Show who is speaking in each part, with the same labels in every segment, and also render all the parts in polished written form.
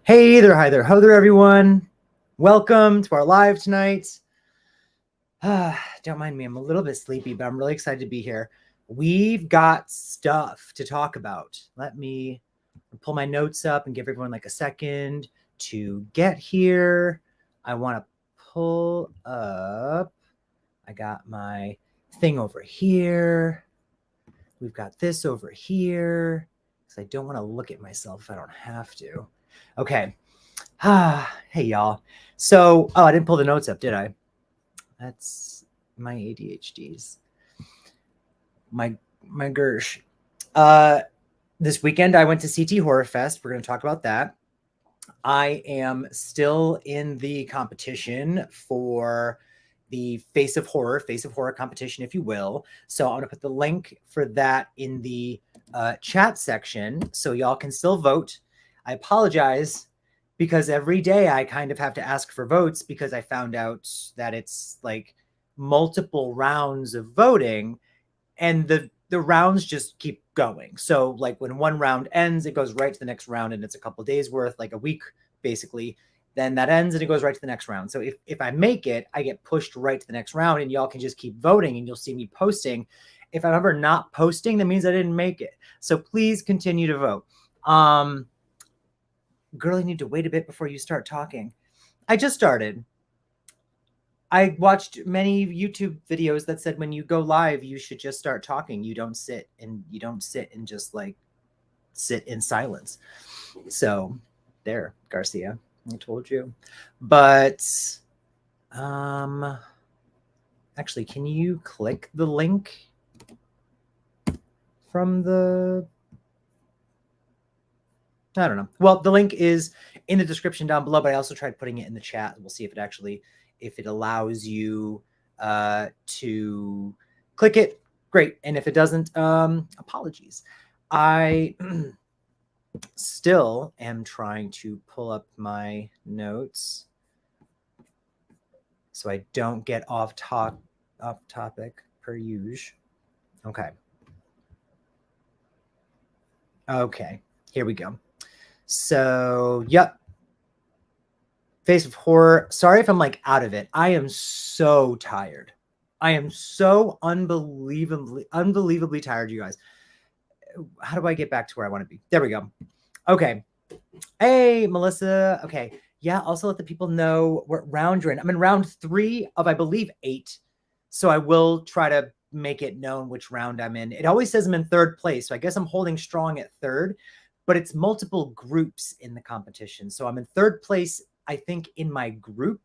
Speaker 1: Hey there, hi there, ho there, everyone. Welcome to our live tonight. Don't mind me, I'm a little bit sleepy, but I'm really excited to be here. We've got stuff to talk about. Let me pull my notes up and give everyone like a second to get here. I want to pull up. I got my thing over here. We've got this over here. Because I don't want to look at myself if I don't have to. Okay. Hey y'all. So, I didn't pull the notes up, did I? That's my ADHDs. My Gersh. This weekend I went to CT Horrorfest. We're going to talk about that. I am still in the competition for the Face of Horror competition, if you will. So I'm going to put the link for that in the chat section so y'all can still vote. I apologize because every day I kind of have to ask for votes because I found out that it's like multiple rounds of voting and the rounds just keep going. So like when one round ends, it goes right to the next round and it's a couple days worth, like a week basically. Then that ends and it goes right to the next round. So if I make it, I get pushed right to the next round and y'all can just keep voting and you'll see me posting. If I'm ever not posting, that means I didn't make it. So please continue to vote. Girl, you need to wait a bit before you start talking. I just started. I watched many YouTube videos that said when you go live, you should just start talking. You don't sit and just like sit in silence. So there, Garcia, I told you. But actually, can you click the link from the... I don't know. Well, the link is in the description down below, but I also tried putting it in the chat. We'll see if it allows you to click it. Great. And if it doesn't, apologies. I still am trying to pull up my notes so I don't get off topic per usual. Okay, here we go. So, yep. Face of Horror. Sorry if I'm like out of it. I am so tired. I am so unbelievably tired, you guys. How do I get back to where I want to be? There we go. Okay. Hey, Melissa. Okay. Yeah, also let the people know what round you're in. I'm in round 3 of, I believe, 8. So I will try to make it known which round I'm in. It always says I'm in 3rd place. So I guess I'm holding strong at 3rd, but it's multiple groups in the competition. So I'm in 3rd place, I think, in my group.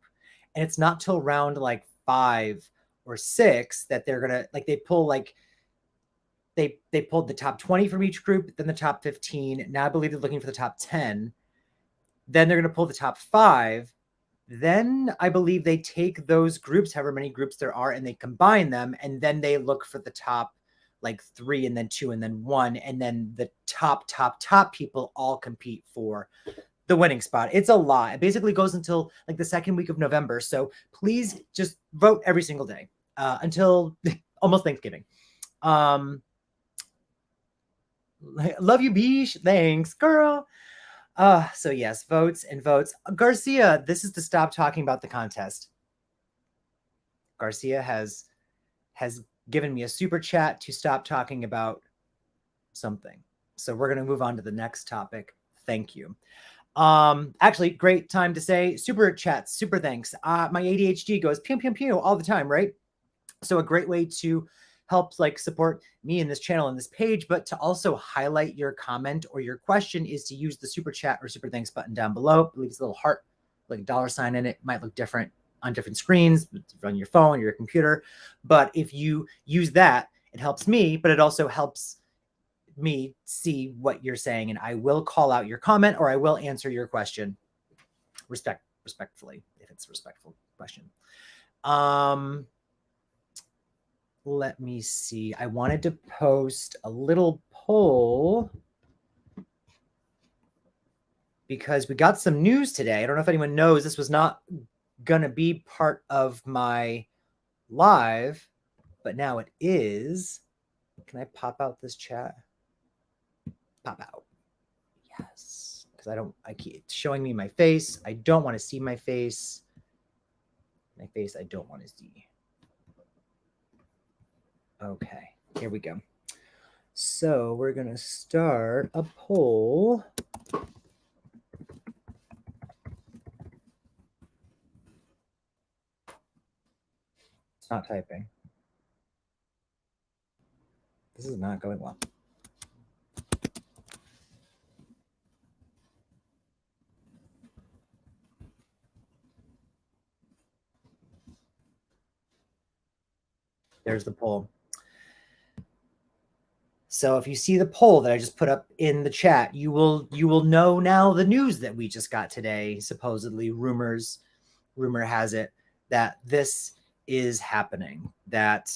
Speaker 1: And it's not till round like 5 or 6 that they're going to, like, they pull like, they pulled the top 20 from each group, then the top 15. Now I believe they're looking for the top 10. Then they're going to pull the top 5. Then I believe they take those groups, however many groups there are, and they combine them. And then they look for the top like 3 and then 2 and then 1. And then the top people all compete for the winning spot. It's a lot. It basically goes until like the 2nd week of November. So please just vote every single day until almost Thanksgiving. Love you, Beesh. Thanks, girl. So yes, votes and votes. Garcia, this is to stop talking about the contest. Garcia has given me a super chat to stop talking about something. So we're going to move on to the next topic. Thank you. Actually, great time to say super chats, super thanks. My ADHD goes pew, pew, pew all the time, right? So a great way to help like support me in this channel and this page, but to also highlight your comment or your question is to use the super chat or super thanks button down below. I believe it's a little heart, like a $sign in it. It might look different on different screens, on your phone, your computer. But if you use that, it helps me, but it also helps me see what you're saying. And I will call out your comment or I will answer your question respectfully, if it's a respectful question. Let me see. I wanted to post a little poll because we got some news today. I don't know if anyone knows, this was not going to be part of my live, but now it is. Can I pop out this chat? Pop out. Yes. Because because I keep showing me my face. I don't want to see my face. My face I don't want to see. Okay, here we go. So we're going to start a poll. It's not typing. This is not going well. There's the poll. So if you see the poll that I just put up in the chat, you will know now the news that we just got today. Supposedly, rumor has it that this is happening. That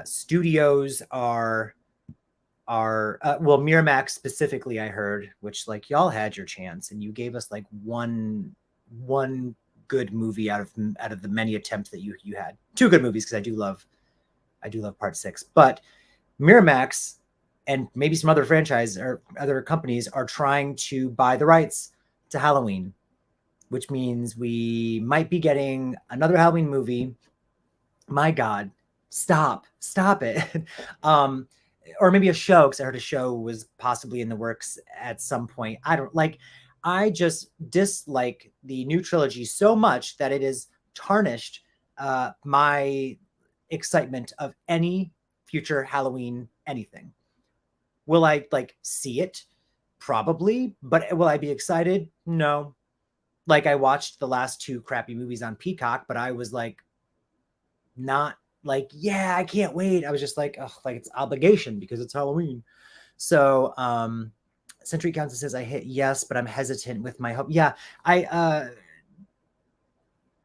Speaker 1: studios are well, Miramax specifically, I heard, which like y'all had your chance and you gave us like one good movie out of the many attempts that you had. Two good movies, because I do love Part 6. But Miramax and maybe some other franchise or other companies are trying to buy the rights to Halloween, which means we might be getting another Halloween movie. My God, stop it. Or maybe a show, because I heard a show was possibly in the works at some point. I just dislike the new trilogy so much that it has tarnished my excitement of any future Halloween anything. Will I like see it? Probably. But will I be excited? No. Like, I watched the last two crappy movies on Peacock, but I was like, not like, yeah, I can't wait. I was just like, oh, like it's obligation because it's Halloween. So Century Council says I hit yes, but I'm hesitant with my hope. Yeah, I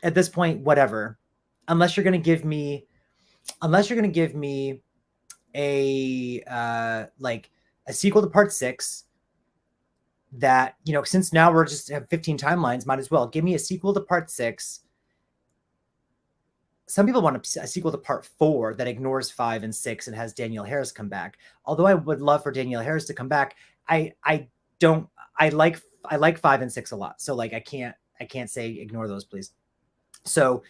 Speaker 1: at this point, whatever. Unless you're gonna give me a like a sequel to Part 6 that, you know, since now we're just have 15 timelines, might as well give me a sequel to Part 6. Some people want a sequel to Part 4 that ignores 5 and 6 and has Danielle Harris come back. Although I would love for Danielle Harris to come back, I like 5 and 6 a lot. So like I can't say ignore those, please. So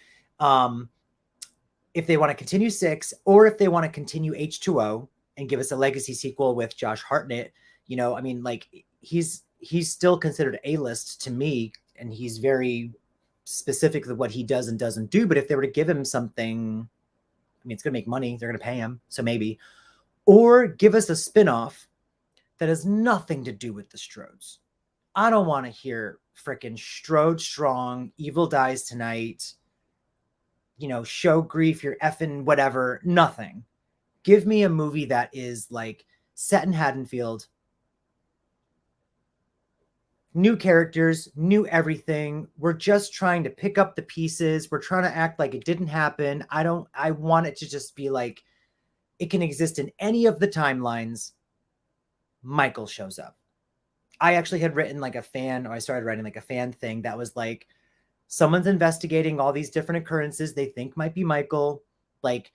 Speaker 1: if they want to continue 6, or if they want to continue H2O and give us a legacy sequel with Josh Hartnett, you know, I mean, like he's still considered A-list to me, and he's very specific with what he does and doesn't do. But if they were to give him something, I mean, it's going to make money. They're going to pay him. So maybe, or give us a spinoff that has nothing to do with the Strodes. I don't want to hear frickin' Strode strong, evil dies tonight, you know, show grief, you're effing whatever, nothing. Give me a movie that is like set in Haddonfield, new characters, new everything. We're just trying to pick up the pieces. We're trying to act like it didn't happen. I want it to just be like, it can exist in any of the timelines. Michael shows up. I actually had written like a fan, or I started writing like a fan thing that was like, someone's investigating all these different occurrences they think might be Michael. Like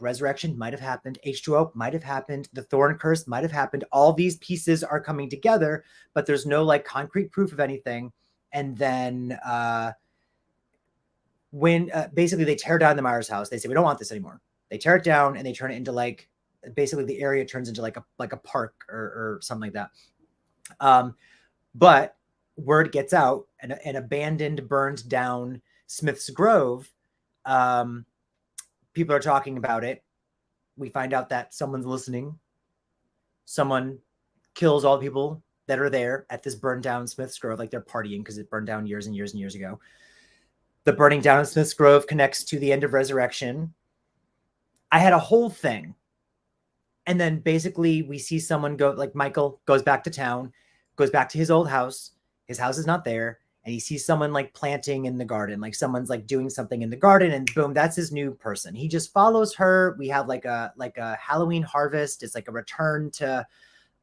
Speaker 1: Resurrection might have happened. H2O might have happened. The Thorn Curse might have happened. All these pieces are coming together, but there's no like concrete proof of anything. And then when basically they tear down the Myers house, they say, we don't want this anymore. They tear it down and they turn it into like, basically the area turns into like a park or something like that. But word gets out, an abandoned, burned down Smith's Grove. People are talking about it. We find out that someone's listening. Someone kills all the people that are there at this burned down Smith's Grove, like they're partying because it burned down years and years and years ago. The burning down of Smith's Grove connects to the end of Resurrection. I had a whole thing. And then basically we see someone go, like Michael goes back to town, goes back to his old house. His house is not there. And he sees someone like planting in the garden, like someone's like doing something in the garden, and boom, that's his new person. He just follows her. We have like a Halloween harvest. It's like a return to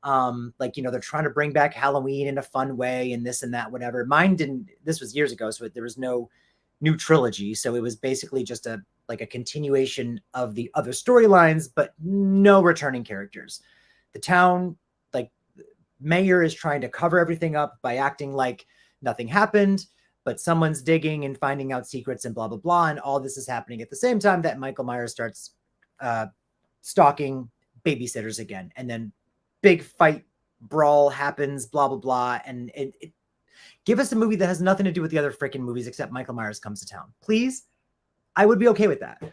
Speaker 1: like, you know, they're trying to bring back Halloween in a fun way and this and that, whatever. Mine didn't, this was years ago, so there was no new trilogy. So it was basically just a continuation of the other storylines, but no returning characters. The town, like mayor is trying to cover everything up by acting like nothing happened, but someone's digging and finding out secrets and blah, blah, blah. And all this is happening at the same time that Michael Myers starts stalking babysitters again. And then big fight brawl happens, blah, blah, blah. And it give us a movie that has nothing to do with the other freaking movies except Michael Myers comes to town. Please. I would be okay with that.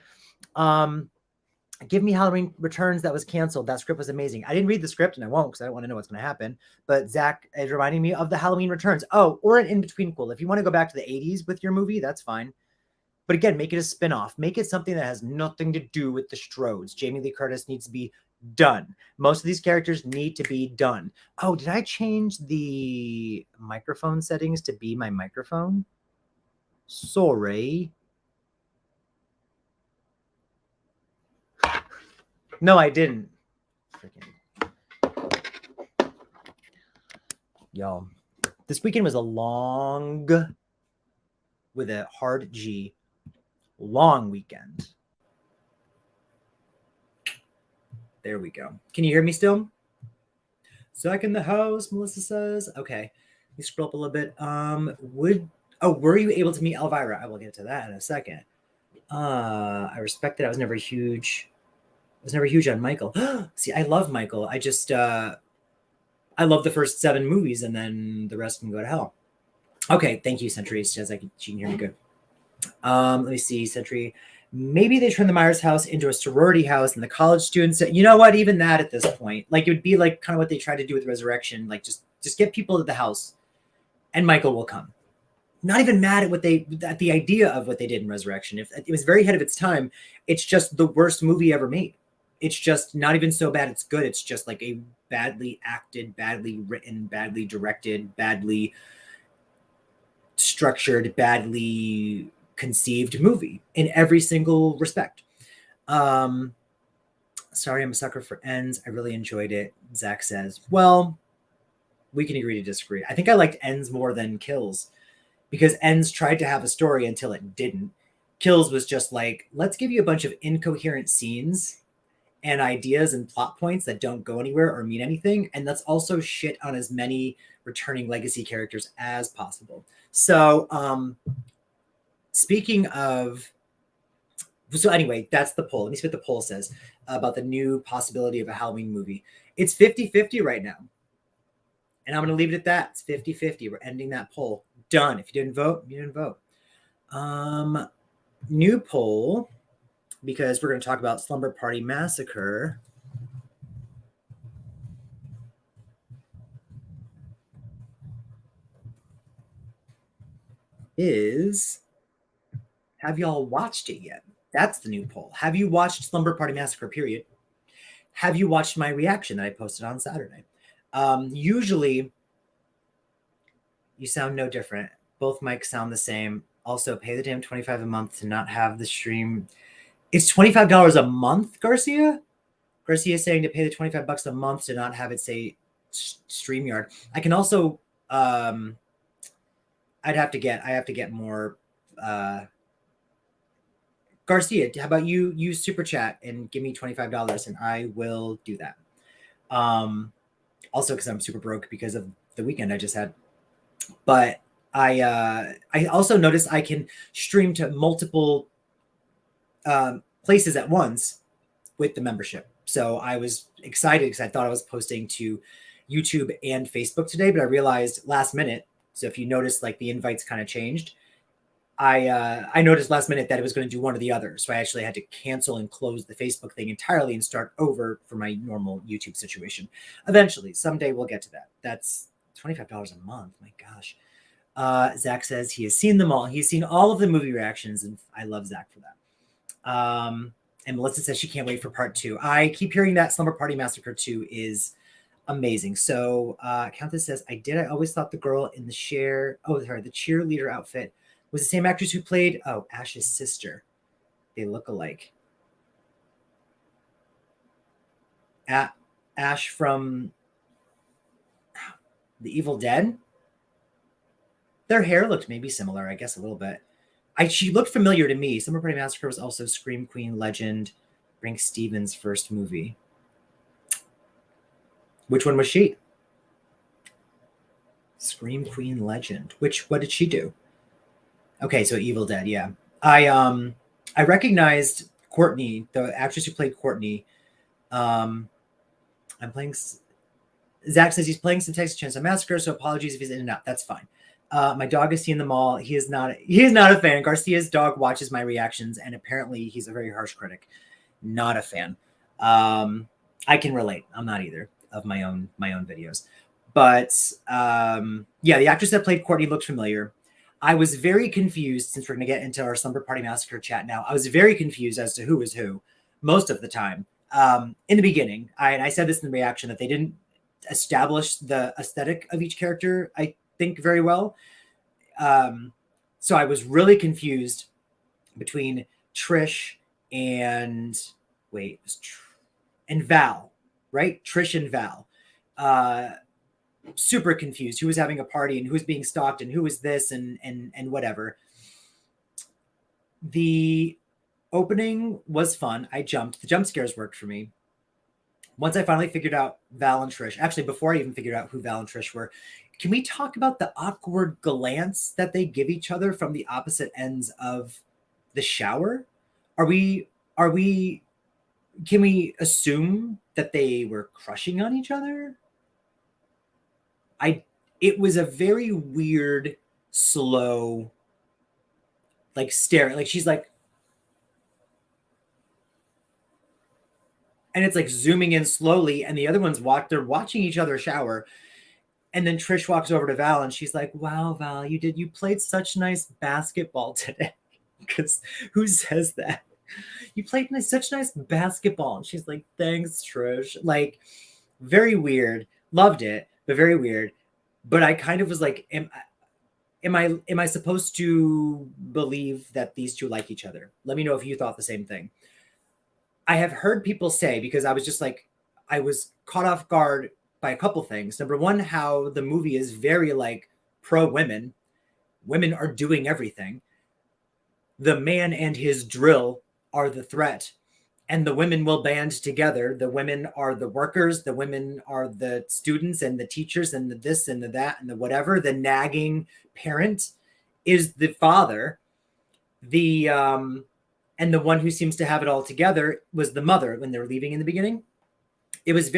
Speaker 1: Give me Halloween Returns that was canceled. That script was amazing. I didn't read the script and I won't because I don't want to know what's going to happen. But Zach is reminding me of the Halloween Returns. Oh, or an in-between. If you want to go back to the 80s with your movie, that's fine. But again, make it a spin-off. Make it something that has nothing to do with the Strodes. Jamie Lee Curtis needs to be done. Most of these characters need to be done. Oh, did I change the microphone settings to be my microphone? Sorry. No, I didn't. Freaking. Y'all, this weekend was a long, with a hard G, long weekend. There we go. Can you hear me still? Zach in the house, Melissa says. Okay. Let me scroll up a little bit. Were you able to meet Elvira? I will get to that in a second. I respect that. I was never huge on Michael. See, I love Michael. I just, I love the first 7 movies and then the rest can go to hell. Okay. Thank you, Sentry. She says she can hear me good. Let me see, Sentry. Maybe they turn the Myers house into a sorority house and the college students, you know what, even that at this point, like it would be like kind of what they tried to do with Resurrection. Like just get people to the house and Michael will come. Not even mad at the idea of what they did in Resurrection. If it was very ahead of its time, it's just the worst movie ever made. It's just not even so bad it's good. It's just like a badly acted, badly written, badly directed, badly structured, badly conceived movie in every single respect. Sorry, I'm a sucker for Ends. I really enjoyed it. Zach says, well, we can agree to disagree. I think I liked Ends more than Kills because Ends tried to have a story until it didn't. Kills was just like, let's give you a bunch of incoherent scenes and ideas and plot points that don't go anywhere or mean anything. And let's also shit on as many returning legacy characters as possible. So, speaking of, so anyway, that's the poll. Let me see what the poll says about the new possibility of a Halloween movie. It's 50-50 right now. And I'm going to leave it at that. It's 50-50. We're ending that poll. Done. If you didn't vote, you didn't vote. New poll, because we're going to talk about Slumber Party Massacre. Is, have y'all watched it yet? That's the new poll. Have you watched Slumber Party Massacre, period? Have you watched my reaction that I posted on Saturday? Usually, you sound no different. Both mics sound the same. Also, pay the damn $25 a month to not have the stream. It's $25 a month, Garcia? Garcia is saying to pay the $25 a month to not have it say StreamYard. I can also, I have to get more, Garcia, how about you use Super Chat and give me $25 and I will do that. Also because I'm super broke because of the weekend I just had. But I also noticed I can stream to multiple places at once with the membership. So I was excited because I thought I was posting to YouTube and Facebook today, but I realized last minute. So if you notice, like the invites kind of changed. I noticed last minute that it was going to do one or the other. So I actually had to cancel and close the Facebook thing entirely and start over for my normal YouTube situation. Eventually, someday we'll get to that. That's $25 a month. My gosh. Zach says he has seen them all. He's seen all of the movie reactions, and I love Zach for that. And Melissa says she can't wait for part 2. I keep hearing that Slumber Party Massacre 2 is amazing. So Countess says, I always thought the girl in the the cheerleader outfit was the same actress who played, Ash's sister. They look alike. Ash from The Evil Dead? Their hair looked maybe similar, I guess a little bit. She looked familiar to me. Slumber Party Massacre was also Scream Queen legend Brinke Stevens' first movie. Which one was she? Scream Queen legend. What did she do? Okay, so Evil Dead, yeah. I recognized Courtney, the actress who played Courtney. I'm playing. Zach says he's playing some Texas Chainsaw Massacre, so apologies if he's in and out. That's fine. My dog has seen them all. He is not a fan. Garcia's dog watches my reactions, and apparently he's a very harsh critic. Not a fan. I can relate. I'm not either of my own videos. But yeah, the actress that played Courtney looked familiar. I was very confused, since we're going to get into our Slumber Party Massacre chat now. I was very confused as to who was who most of the time. In the beginning, I said this in the reaction, that they didn't establish the aesthetic of each character, I think, very well. So I was really confused between Trish and Val, right? Trish and Val. Super confused who was having a party and who was being stalked and who was this and whatever. The opening was fun. I jumped. The jump scares worked for me. Once I finally figured out Val and Trish, actually, before I even figured out who Val and Trish were, can we talk about the awkward glance that they give each other from the opposite ends of the shower? Can we assume that they were crushing on each other? It was a very weird, slow, like, stare. Like, she's like, and it's like zooming in slowly, and the other ones they're watching each other shower. And then Trish walks over to Val and she's like, wow, Val, you played such nice basketball today. Because who says that? You played such nice basketball. And she's like, thanks, Trish. Like, very weird. Loved it, but very weird. But I kind of was like, am I supposed to believe that these two like each other? Let me know if you thought the same thing. I have heard people say, because I was just like, I was caught off guard by a couple things. Number one, how the movie is very like pro women. Women are doing everything. The man and his drill are the threat, and the women will band together. The women are the workers. The women are the students and the teachers and the this and the that and the whatever. The nagging parent is the father. And the one who seems to have it all together was the mother when they were leaving in the beginning. It was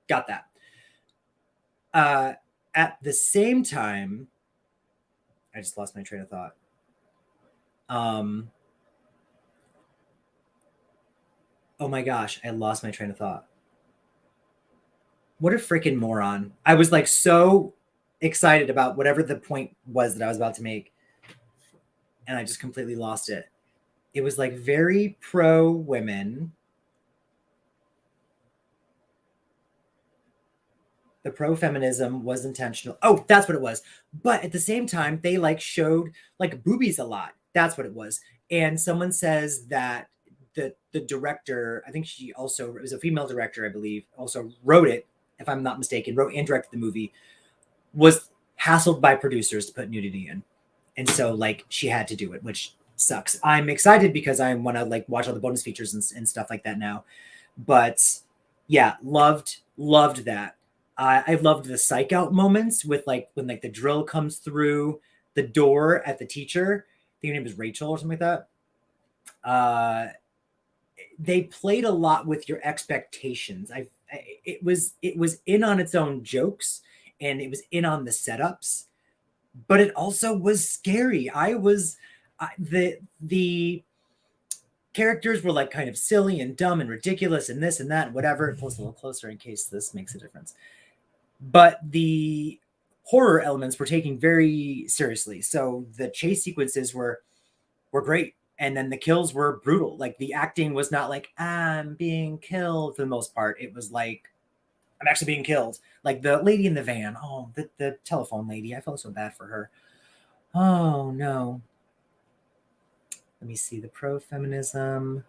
Speaker 1: got that. At the same time, I just lost my train of thought. Oh my gosh, I lost my train of thought. What a freaking moron. I was like so excited about whatever the point was that I was about to make, and I just completely lost it. It was like very pro women. The pro feminism was intentional. Oh, that's what it was. But at the same time, they like showed like boobies a lot. That's what it was. And someone says that the director, I think it was a female director, I believe, also wrote it, if I'm not mistaken, wrote and directed the movie, was hassled by producers to put nudity in. And so like she had to do it, which sucks. I'm excited because I want to like watch all the bonus features and stuff like that now. But yeah, loved that. I loved the psych out moments with like when like the drill comes through the door at the teacher. I think her name was Rachel or something like that. They played a lot with your expectations. It was in on its own jokes, and it was in on the setups, but it also was scary. The characters were like kind of silly and dumb and ridiculous and this and that and whatever. It pulls a little closer in case this makes a difference. But the horror elements were taken very seriously. So the chase sequences were great. And then the kills were brutal. Like the acting was not like, I'm being killed for the most part. It was like, I'm actually being killed. Like the lady in the van. Oh, the telephone lady. I felt so bad for her. Oh, no. Let me see. The pro-feminism.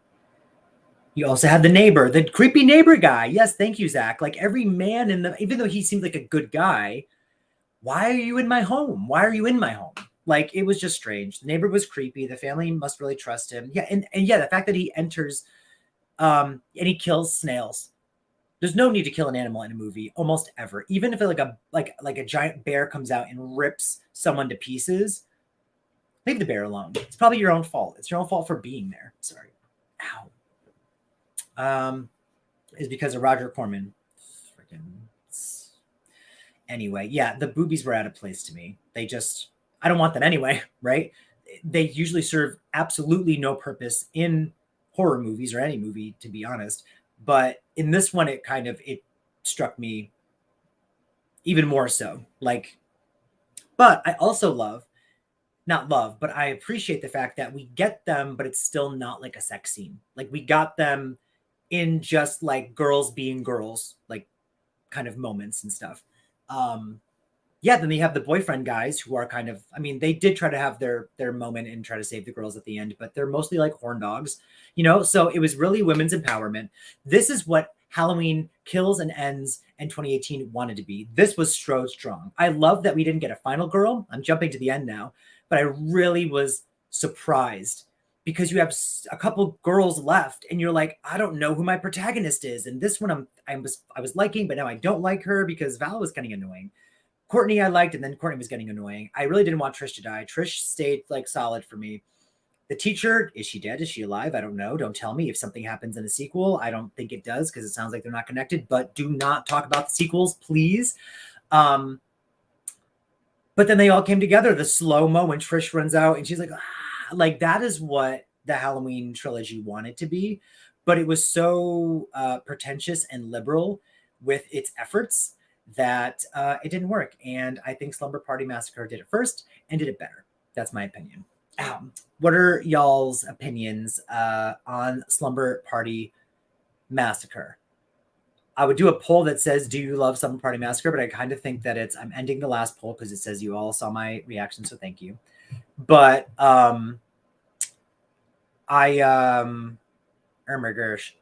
Speaker 1: You also had the neighbor, the creepy neighbor guy. Yes, thank you, Zach. Like every man even though he seemed like a good guy, why are you in my home? Why are you in my home? Like, it was just strange. The neighbor was creepy. The family must really trust him. Yeah, and yeah, the fact that he enters and he kills snails. There's no need to kill an animal in a movie almost ever. Even if like a giant bear comes out and rips someone to pieces, leave the bear alone. It's probably your own fault. It's your own fault for being there. Sorry. Ow. Is because of Roger Corman. Freaking. Anyway, yeah, the boobies were out of place to me. They just, I don't want them anyway, right? They usually serve absolutely no purpose in horror movies or any movie, to be honest. But in this one, it struck me even more so. Like, but I also but I appreciate the fact that we get them, but it's still not like a sex scene. Like, we got them in just like girls being girls, like kind of moments and stuff. Yeah, then they have the boyfriend guys who are kind of, I mean, they did try to have their moment and try to save the girls at the end, but they're mostly like horn dogs, you know? So it was really women's empowerment. This is what Halloween Kills and Ends in 2018 wanted to be. This was so strong. I love that we didn't get a final girl. I'm jumping to the end now, but I really was surprised because you have a couple girls left and you're like, I don't know who my protagonist is. And this one I was liking, but now I don't like her because Val was getting annoying. Courtney I liked, and then Courtney was getting annoying. I really didn't want Trish to die. Trish stayed like solid for me. The teacher, is she dead? Is she alive? I don't know. Don't tell me if something happens in a sequel. I don't think it does because it sounds like they're not connected, but do not talk about the sequels, please. But then they all came together. The slow-mo when Trish runs out and she's like, like that is what the Halloween trilogy wanted to be. But it was so pretentious and liberal with its efforts that it didn't work. And I think Slumber Party Massacre did it first and did it better. That's my opinion. What are y'all's opinions on Slumber Party Massacre? I would do a poll that says, do you love Slumber Party Massacre? But I kind of think that I'm ending the last poll because it says you all saw my reaction, so thank you. But oh my gosh.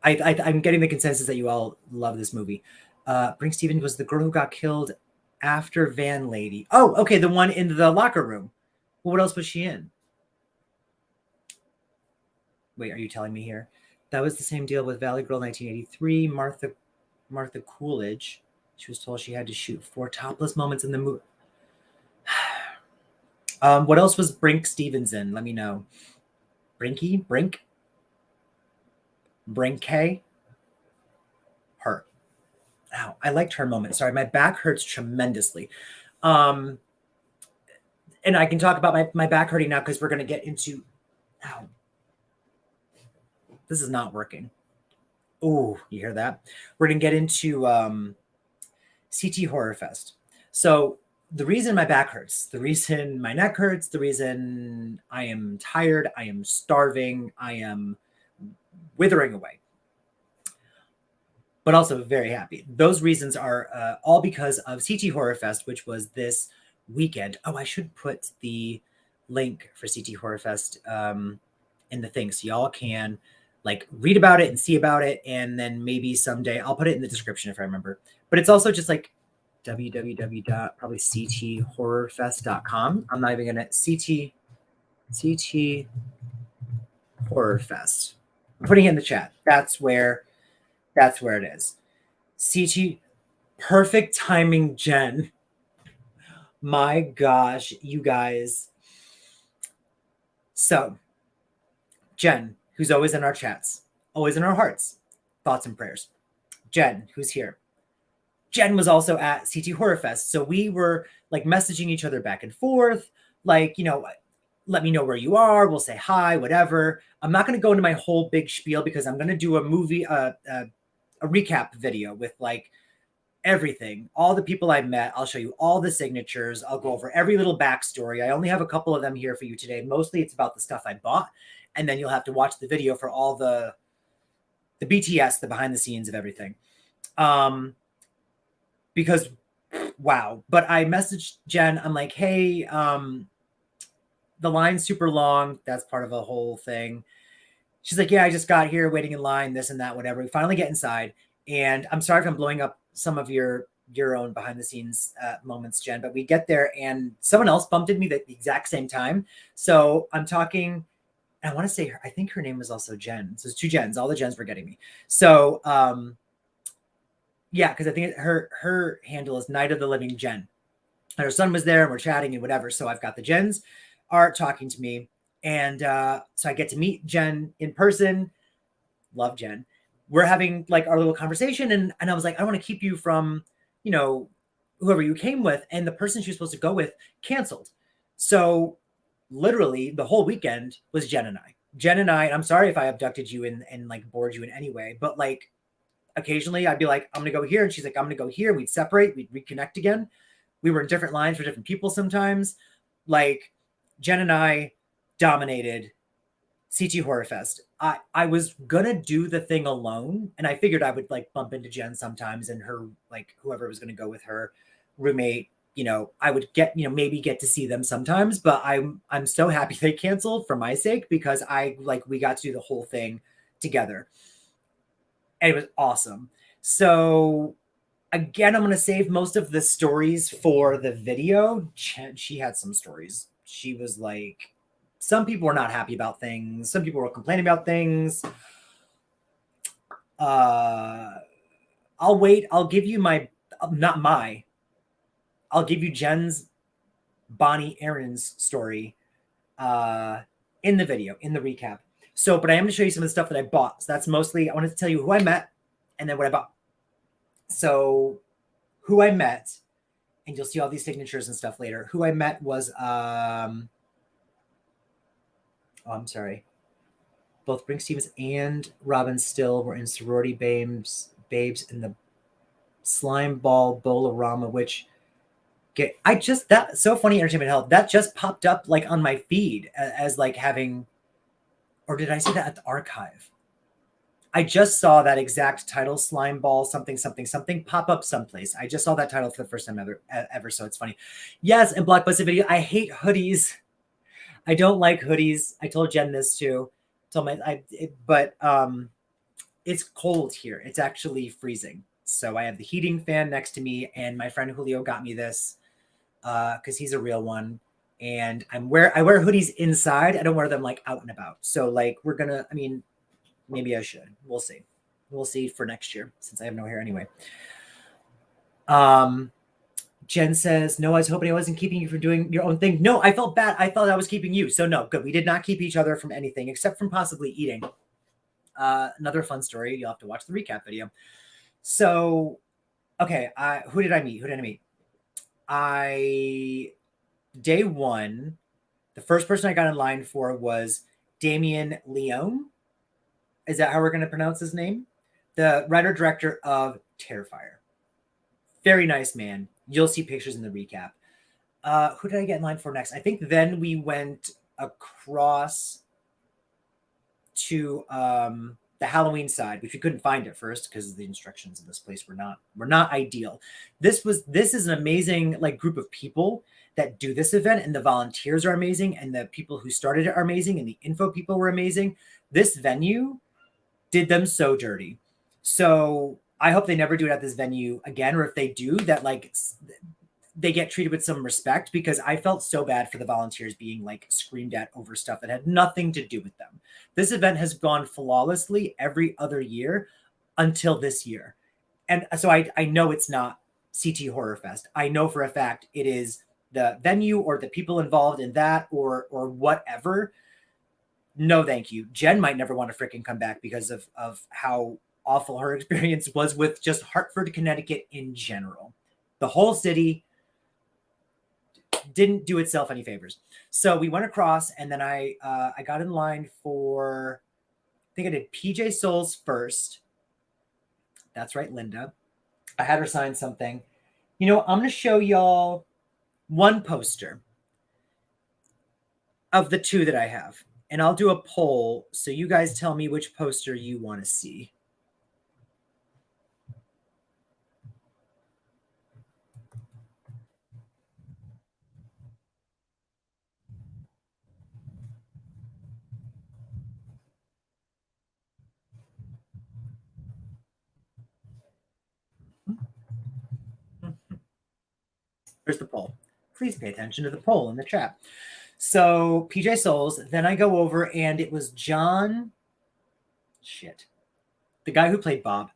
Speaker 1: I'm getting the consensus that you all love this movie. Brink Stevens was the girl who got killed after Van Lady. Oh, okay, the one in the locker room. Well, what else was she in? Wait, are you telling me here? That was the same deal with Valley Girl 1983. Martha Coolidge. She was told she had to shoot 4 topless moments in the movie. What else was Brink Stevens in? Let me know. Brinky? Brink? Brinke? Her. Ow, I liked her moment. Sorry, my back hurts tremendously. And I can talk about my back hurting now because we're going to get into... Ow. This is not working. Oh, you hear that? We're going to get into CT Horrorfest. So the reason my back hurts, the reason my neck hurts, the reason I am tired, I am starving, I am withering away, but also very happy. Those reasons are all because of CT Horrorfest, which was this weekend. Oh, I should put the link for CT Horrorfest in the thing so y'all can like read about it and see about it. And then maybe someday I'll put it in the description if I remember. But it's also just like www.cthorrorfest.com. I'm not even going to CT Horrorfest. I'm putting it in the chat. That's where it is. CT, perfect timing, Jen. My gosh, you guys. So, Jen, who's always in our chats, always in our hearts, thoughts and prayers. Jen, who's here. Jen was also at CT Horrorfest. So we were like messaging each other back and forth, like, you know, let me know where you are. We'll say hi, whatever. I'm not going to go into my whole big spiel because I'm going to do a movie, a recap video with like everything, all the people I met. I'll show you all the signatures. I'll go over every little backstory. I only have a couple of them here for you today. Mostly it's about the stuff I bought. And then you'll have to watch the video for all the BTS, the behind the scenes of everything. Because wow. But I messaged Jen. I'm like, hey, the line's super long. That's part of a whole thing. She's like, yeah, I just got here waiting in line, this and that, whatever. We finally get inside. And I'm sorry if I'm blowing up some of your own behind the scenes moments, Jen, but we get there and someone else bumped into me at the exact same time. So I'm talking, and I want to say her, I think her name was also Jen. So it's 2 Jens, all the Jens were getting me. So Yeah, because I think her handle is Night of the Living Jen. And her son was there and we're chatting and whatever. So I've got the Jens are talking to me. And so I get to meet Jen in person. Love Jen. We're having like our little conversation. And I was like, I don't want to keep you from, you know, whoever you came with. And the person she was supposed to go with canceled. So literally the whole weekend was Jen and I. Jen and I'm sorry if I abducted you and like bored you in any way, but like occasionally I'd be like, I'm gonna go here. And she's like, I'm gonna go here. We'd separate, we'd reconnect again. We were in different lines for different people sometimes. Like Jen and I dominated CT Horrorfest. I was gonna do the thing alone, and I figured I would like bump into Jen sometimes, and her like whoever was gonna go with her roommate. You know, I would get maybe get to see them sometimes, but I'm so happy they canceled for my sake because we got to do the whole thing together, and it was awesome. So again, I'm going to save most of the stories for the video. She had some stories. She was like, some people were not happy about things. Some people were complaining about things. I'll wait. I'll give you I'll give you Jen's Bonnie Aaron's story in the video, in the recap. So, but I am going to show you some of the stuff that I bought. So that's mostly, I wanted to tell you who I met and then what I bought. So who I met, and you'll see all these signatures and stuff later. Who I met was, I'm sorry. Both Brink Stevens and Robin Still were in Sorority Babes in the Slime Ball Bolorama, which that's so funny. Entertainment Health that just popped up like on my feed as like having, or did I see that at the archive? I just saw that exact title, Slime Ball something something something, pop up someplace. I just saw that title for the first time ever, so it's funny. Yes, and Blockbusted video. I hate hoodies. I don't like hoodies. I told Jen this too. But it's cold here. It's actually freezing. So I have the heating fan next to me, and my friend Julio got me this because he's a real one. And I wear hoodies inside. I don't wear them like out and about. So like maybe I should. We'll see. We'll see for next year since I have no hair anyway. Jen says, no, I was hoping I wasn't keeping you from doing your own thing. No, I felt bad. I thought I was keeping you. So no, good. We did not keep each other from anything except from possibly eating. Another fun story. You'll have to watch the recap video. So, okay. Who did I meet? Day one, the first person I got in line for was Damien Leone. Is that how we're going to pronounce his name? The writer-director of Terrifier. Very nice man. You'll see pictures in the recap. Who did I get in line for next? I think then we went across to the Halloween side, which we couldn't find at first because the instructions in this place were not ideal. This is an amazing like group of people that do this event, and the volunteers are amazing, and the people who started it are amazing, and the info people were amazing. This venue did them so dirty. So I hope they never do it at this venue again, or if they do, that like they get treated with some respect, because I felt so bad for the volunteers being like screamed at over stuff that had nothing to do with them. This event has gone flawlessly every other year until this year. And so I know it's not CT Horrorfest. I know for a fact it is the venue or the people involved in that or whatever. No, thank you. Jen might never want to freaking come back because of how awful her experience was with just Hartford, Connecticut in general. The whole city didn't do itself any favors. So we went across, and then I got in line for, I think I did PJ Souls first. That's right, Linda. I had her sign something. You know, I'm going to show y'all one poster of the two that I have. And I'll do a poll, so you guys tell me which poster you want to see. Here's the poll. Please pay attention to the poll in the chat. So PJ Souls, then I go over, and it was John, the guy who played Bob.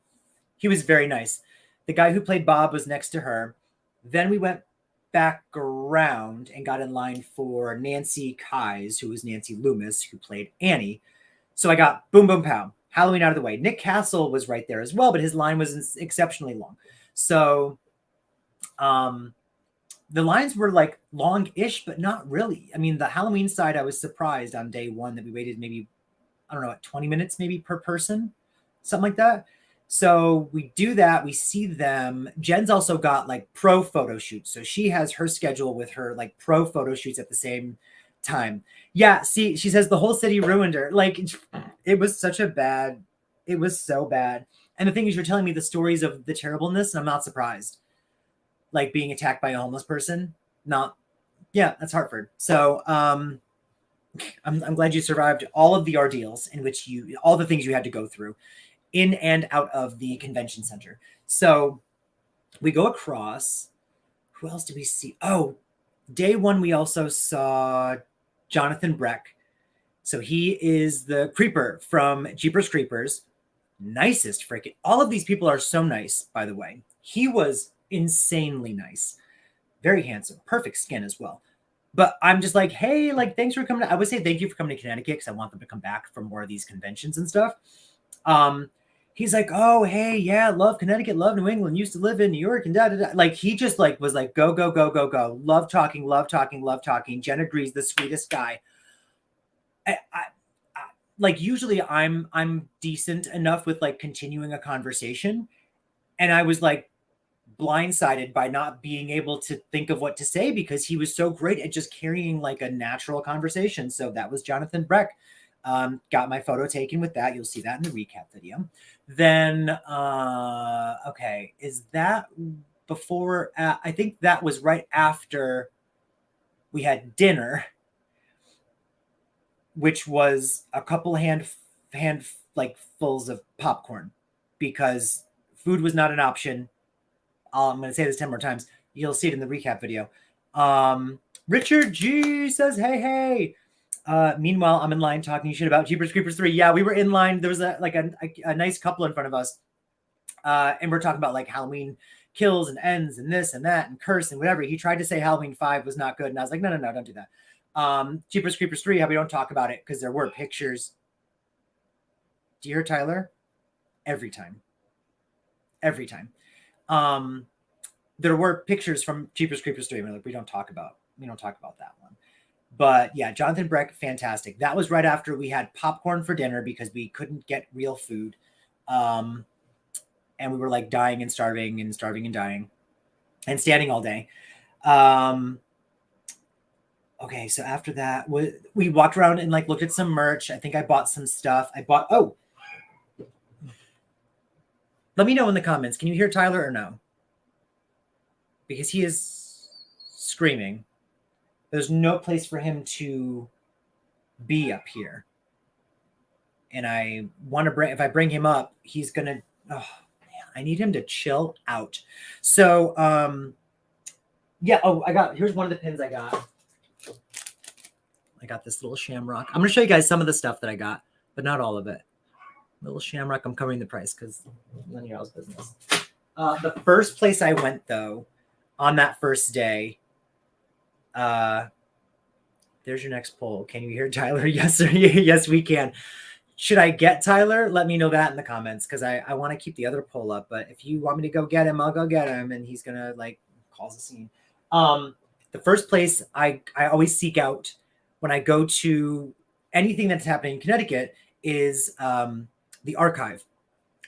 Speaker 1: He was very nice. The guy who played Bob was next to her. Then we went back around and got in line for Nancy Kyes, who was Nancy Loomis, who played Annie. So I got boom, boom, pow, Halloween out of the way. Nick Castle was right there as well, but his line was exceptionally long. So the lines were like long-ish, but not really. I mean, the Halloween side, I was surprised on day one that we waited maybe, I don't know, 20 minutes maybe per person, something like that. So we do that. We see them. Jen's also got like pro photo shoots. So she has her schedule with her like pro photo shoots at the same time. Yeah. See, she says the whole city ruined her. Like it was such a bad, it was so bad. And the thing is, you're telling me the stories of the terribleness, and I'm not surprised. Like being attacked by a homeless person. Yeah, that's Hartford. So I'm glad you survived all of the ordeals in which all the things you had to go through in and out of the convention center. So we go across. Who else did we see? Oh, day one, we also saw Jonathan Breck. So he is the creeper from Jeepers Creepers. Nicest freaking. All of these people are so nice, by the way. He was insanely nice. Very handsome. Perfect skin as well. But I'm just like, hey, like, thanks for coming. I would say thank you for coming to Connecticut because I want them to come back for more of these conventions and stuff. He's like, oh, hey, yeah, love Connecticut, love New England, used to live in New York and da da da. Like he just like was like, go, go, go, go, go. Love talking, love talking, love talking. Jen agrees, the sweetest guy. I like usually I'm decent enough with like continuing a conversation. And I was like blindsided by not being able to think of what to say because he was so great at just carrying like a natural conversation. So that was Jonathan Breck. Got my photo taken with that. You'll see that in the recap video. Then, okay, is that before? I think that was right after we had dinner, which was a couple hand like fulls of popcorn because food was not an option. I'm going to say this 10 more times. You'll see it in the recap video. Richard G says, hey, hey. Meanwhile, I'm in line talking shit about Jeepers Creepers 3. Yeah, we were in line. There was a nice couple in front of us. And we're talking about like Halloween kills and ends and this and that and curse and whatever. He tried to say Halloween 5 was not good. And I was like, no, don't do that. Jeepers Creepers 3, how we don't talk about it because there were pictures. Do you hear Tyler? Every time. There were pictures from Jeepers Creepers 3. We're like, we don't talk about that one. But yeah, Jonathan Breck, fantastic. That was right after we had popcorn for dinner because we couldn't get real food. And we were like dying and starving and dying and standing all day. Okay, so after that, we walked around and like looked at some merch. I think I bought some stuff. Let me know in the comments. Can you hear Tyler or no? Because he is screaming. There's no place for him to be up here. And I want to if I bring him up, he's going to, oh man, I need him to chill out. So, yeah. Oh, here's one of the pins I got. I got this little shamrock. I'm going to show you guys some of the stuff that I got, but not all of it. Little shamrock. I'm covering the price because none of y'all's business. The first place I went though, on that first day, there's your next poll. Can you hear Tyler? Yes, sir. Yes, we can. Should I get Tyler? Let me know that in the comments because I want to keep the other poll up. But if you want me to go get him, I'll go get him, and he's gonna like cause a scene. The first place I always seek out when I go to anything that's happening in Connecticut is the Archive.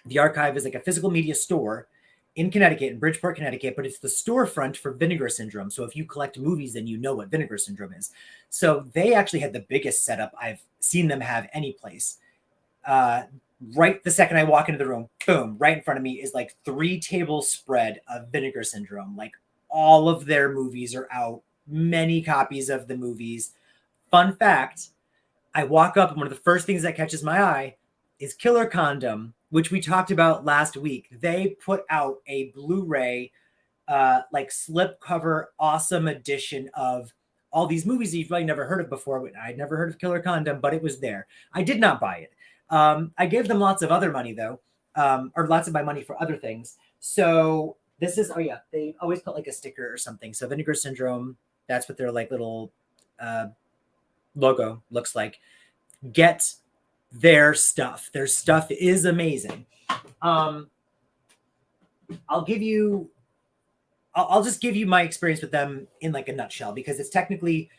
Speaker 1: The Archive is like a physical media store in Connecticut, in Bridgeport, Connecticut, but it's the storefront for Vinegar Syndrome. So if you collect movies, then you know what Vinegar Syndrome is. So they actually had the biggest setup I've seen them have any place. Right the second I walk into the room, boom, right in front of me is like 3 tables spread of Vinegar Syndrome. Like all of their movies are out, many copies of the movies. Fun fact, I walk up and one of the first things that catches my eye is Killer Condom, which we talked about last week. They put out a Blu-ray, like slipcover, awesome edition of all these movies that you've probably never heard of before. I'd never heard of Killer Condom, but it was there. I did not buy it. I gave them lots of other money though, or lots of my money for other things. So this is, oh yeah, they always put like a sticker or something. So Vinegar Syndrome, that's what their like little logo looks like. Get their stuff. Their stuff is amazing. I'll just give you my experience with them in like a nutshell, because it's technically,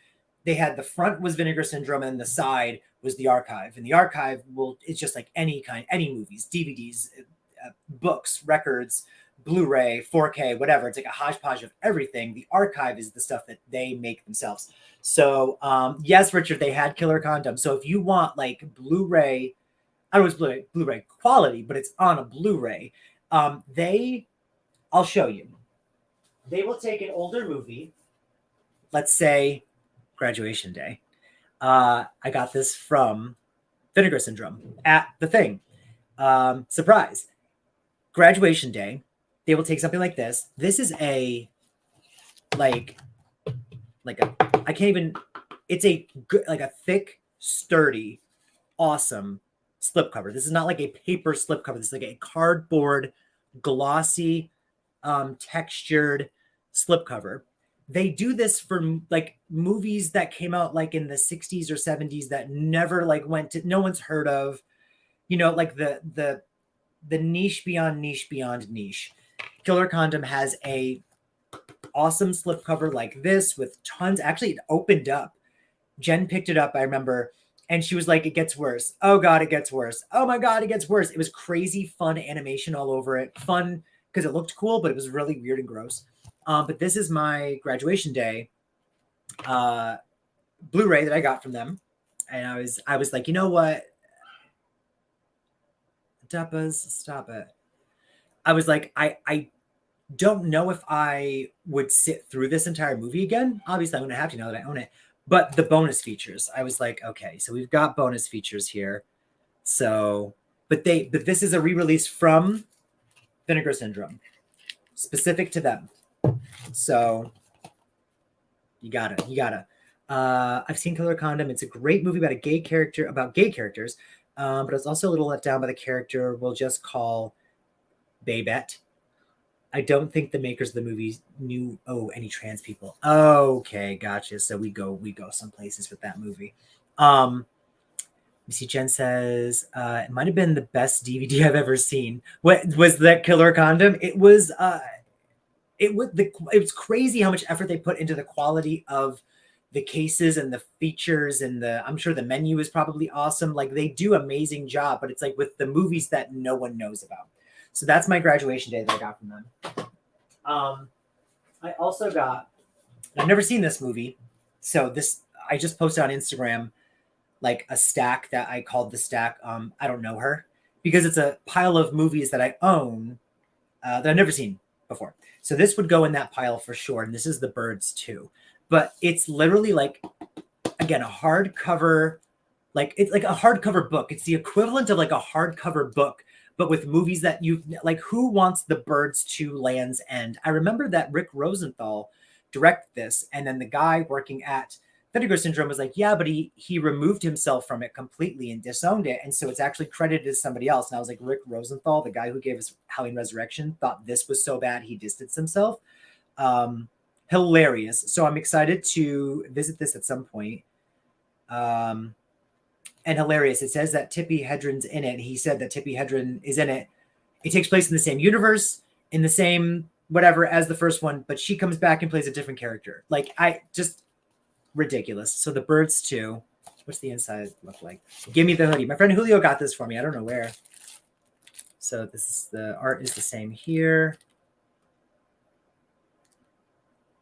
Speaker 1: they had the front was Vinegar Syndrome and the side was the archive. And the archive it's just like any movies, DVDs, books, records, Blu-ray, 4K, whatever. It's like a hodgepodge of everything. The archive is the stuff that they make themselves. So yes, Richard, they had killer condoms. So if you want like Blu-ray, I don't know if it's Blu-ray quality, but it's on a Blu-ray. I'll show you. They will take an older movie, let's say Graduation Day. I got this from Vinegar Syndrome at the thing. Surprise. Graduation Day. They will take something like this. This is a it's a good, like a thick, sturdy, awesome slipcover. This is not like a paper slipcover. This is like a cardboard, glossy, textured slipcover. They do this for like movies that came out like in the 60s or 70s that never like no one's heard of, like the niche beyond niche beyond niche. Killer Condom has a awesome slipcover like this with tons. Actually, it opened up. Jen picked it up, I remember, and she was like, it gets worse. Oh God, it gets worse. Oh my God, it gets worse. It was crazy fun animation all over it. Fun because it looked cool, but it was really weird and gross. But this is my Graduation Day Blu-ray that I got from them. And I was like, you know what? Duppas, stop it. I was like, I don't know if I would sit through this entire movie again. Obviously, I'm going to have to now that I own it. But the bonus features, I was like, okay, so we've got bonus features here. So, but this is a re-release from Vinegar Syndrome, specific to them. So you gotta. I've seen Killer Condom. It's a great movie about gay characters, but it's also a little let down by the character we'll just call Babette. I don't think the makers of the movie knew any trans people. Okay, gotcha. So we go some places with that movie. You see, Jen says it might have been the best DVD I've ever seen. What was that Killer Condom? It was crazy how much effort they put into the quality of the cases and the features, and I'm sure the menu is probably awesome. Like, they do amazing job, but it's like with the movies that no one knows about. So that's my Graduation Day that I got from them. I also got, I've never seen this movie, so I just posted on Instagram like a stack that I called the stack I Don't Know Her, because it's a pile of movies that I own that I've never seen before. So this would go in that pile for sure, and this is The Birds too. But it's literally like, again, a hardcover, it's like a hardcover book. It's the equivalent of like a hardcover book, but with movies that who wants The Birds to Land's End? I remember that Rick Rosenthal directed this, and then the guy working at Vinegar Syndrome was like, yeah, but he removed himself from it completely and disowned it, and so it's actually credited as somebody else. And I was like, Rick Rosenthal, the guy who gave us Halloween Resurrection, thought this was so bad he distanced himself. Hilarious. So I'm excited to visit this at some point. And hilarious. It says that Tippi Hedren's in it. He said that Tippi Hedren is in it. It takes place in the same universe, in the same whatever as the first one, but she comes back and plays a different character. Like, ridiculous. So The Birds too. What's the inside look like? Give me the hoodie. My friend Julio got this for me. I don't know where. So the art is the same here.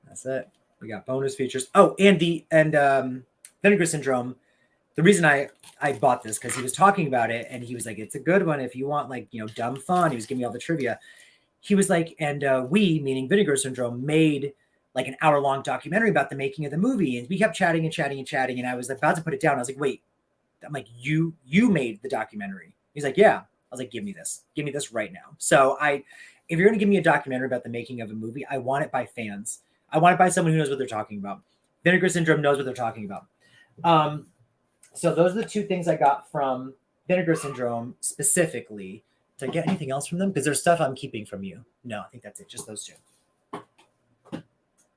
Speaker 1: That's it. We got bonus features. Oh, and Vinegar Syndrome. The reason I bought this, because he was talking about it and he was like, it's a good one if you want dumb fun. He was giving me all the trivia. He was like, and we, meaning Vinegar Syndrome, made like an hour-long documentary about the making of the movie. And we kept chatting and chatting and chatting. And I was about to put it down. I was like, wait, I'm like, you made the documentary. He's like, yeah. I was like, give me this right now. So if you're going to give me a documentary about the making of a movie, I want it by fans. I want it by someone who knows what they're talking about. Vinegar Syndrome knows what they're talking about. So those are the two things I got from Vinegar Syndrome specifically Did I get anything else from them? Because there's stuff I'm keeping from you. No, I think that's it. Just those two.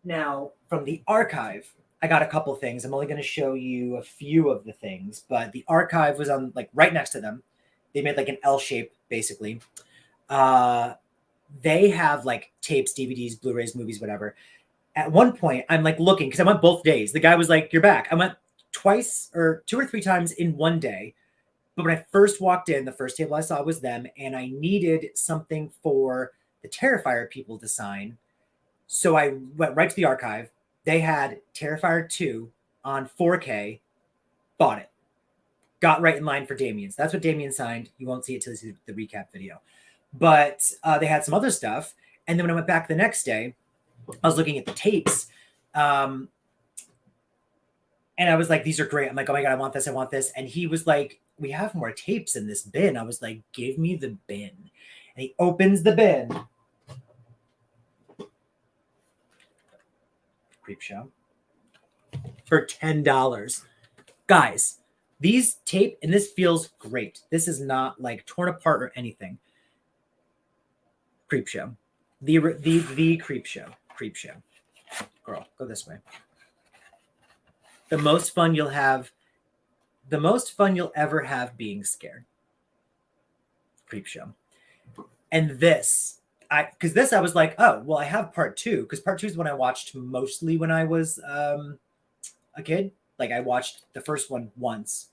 Speaker 1: Now, from the archive, I got a couple things. I'm only going to show you a few of the things, but the archive was on like right next to them. They made like an L shape, basically. They have like tapes, DVDs, Blu-rays, movies, whatever. At one point, I'm like looking because I went both days. The guy was like, "You're back." I went twice or 2 or 3 times in one day. But when I first walked in, the first table I saw was them, and I needed something for the Terrifier people to sign. So I went right to the archive. They had Terrifier 2 on 4K, bought it. Got right in line for Damien's. That's what Damien signed. You won't see it till you see the recap video. But they had some other stuff. And then when I went back the next day, I was looking at the tapes. And I was like, these are great. I'm like, oh my God, I want this. I want this. And he was like, we have more tapes in this bin. I was like, give me the bin. And he opens the bin. Creep show. For $10. Guys, these tape, and this feels great. This is not like torn apart or anything. Creep show. The creep show. Creep show. Girl, go this way. The most fun you'll ever have being scared. Creep show. And this, I was like, oh, well, I have part 2, because part 2 is when I watched mostly when I was a kid. Like I watched the first one once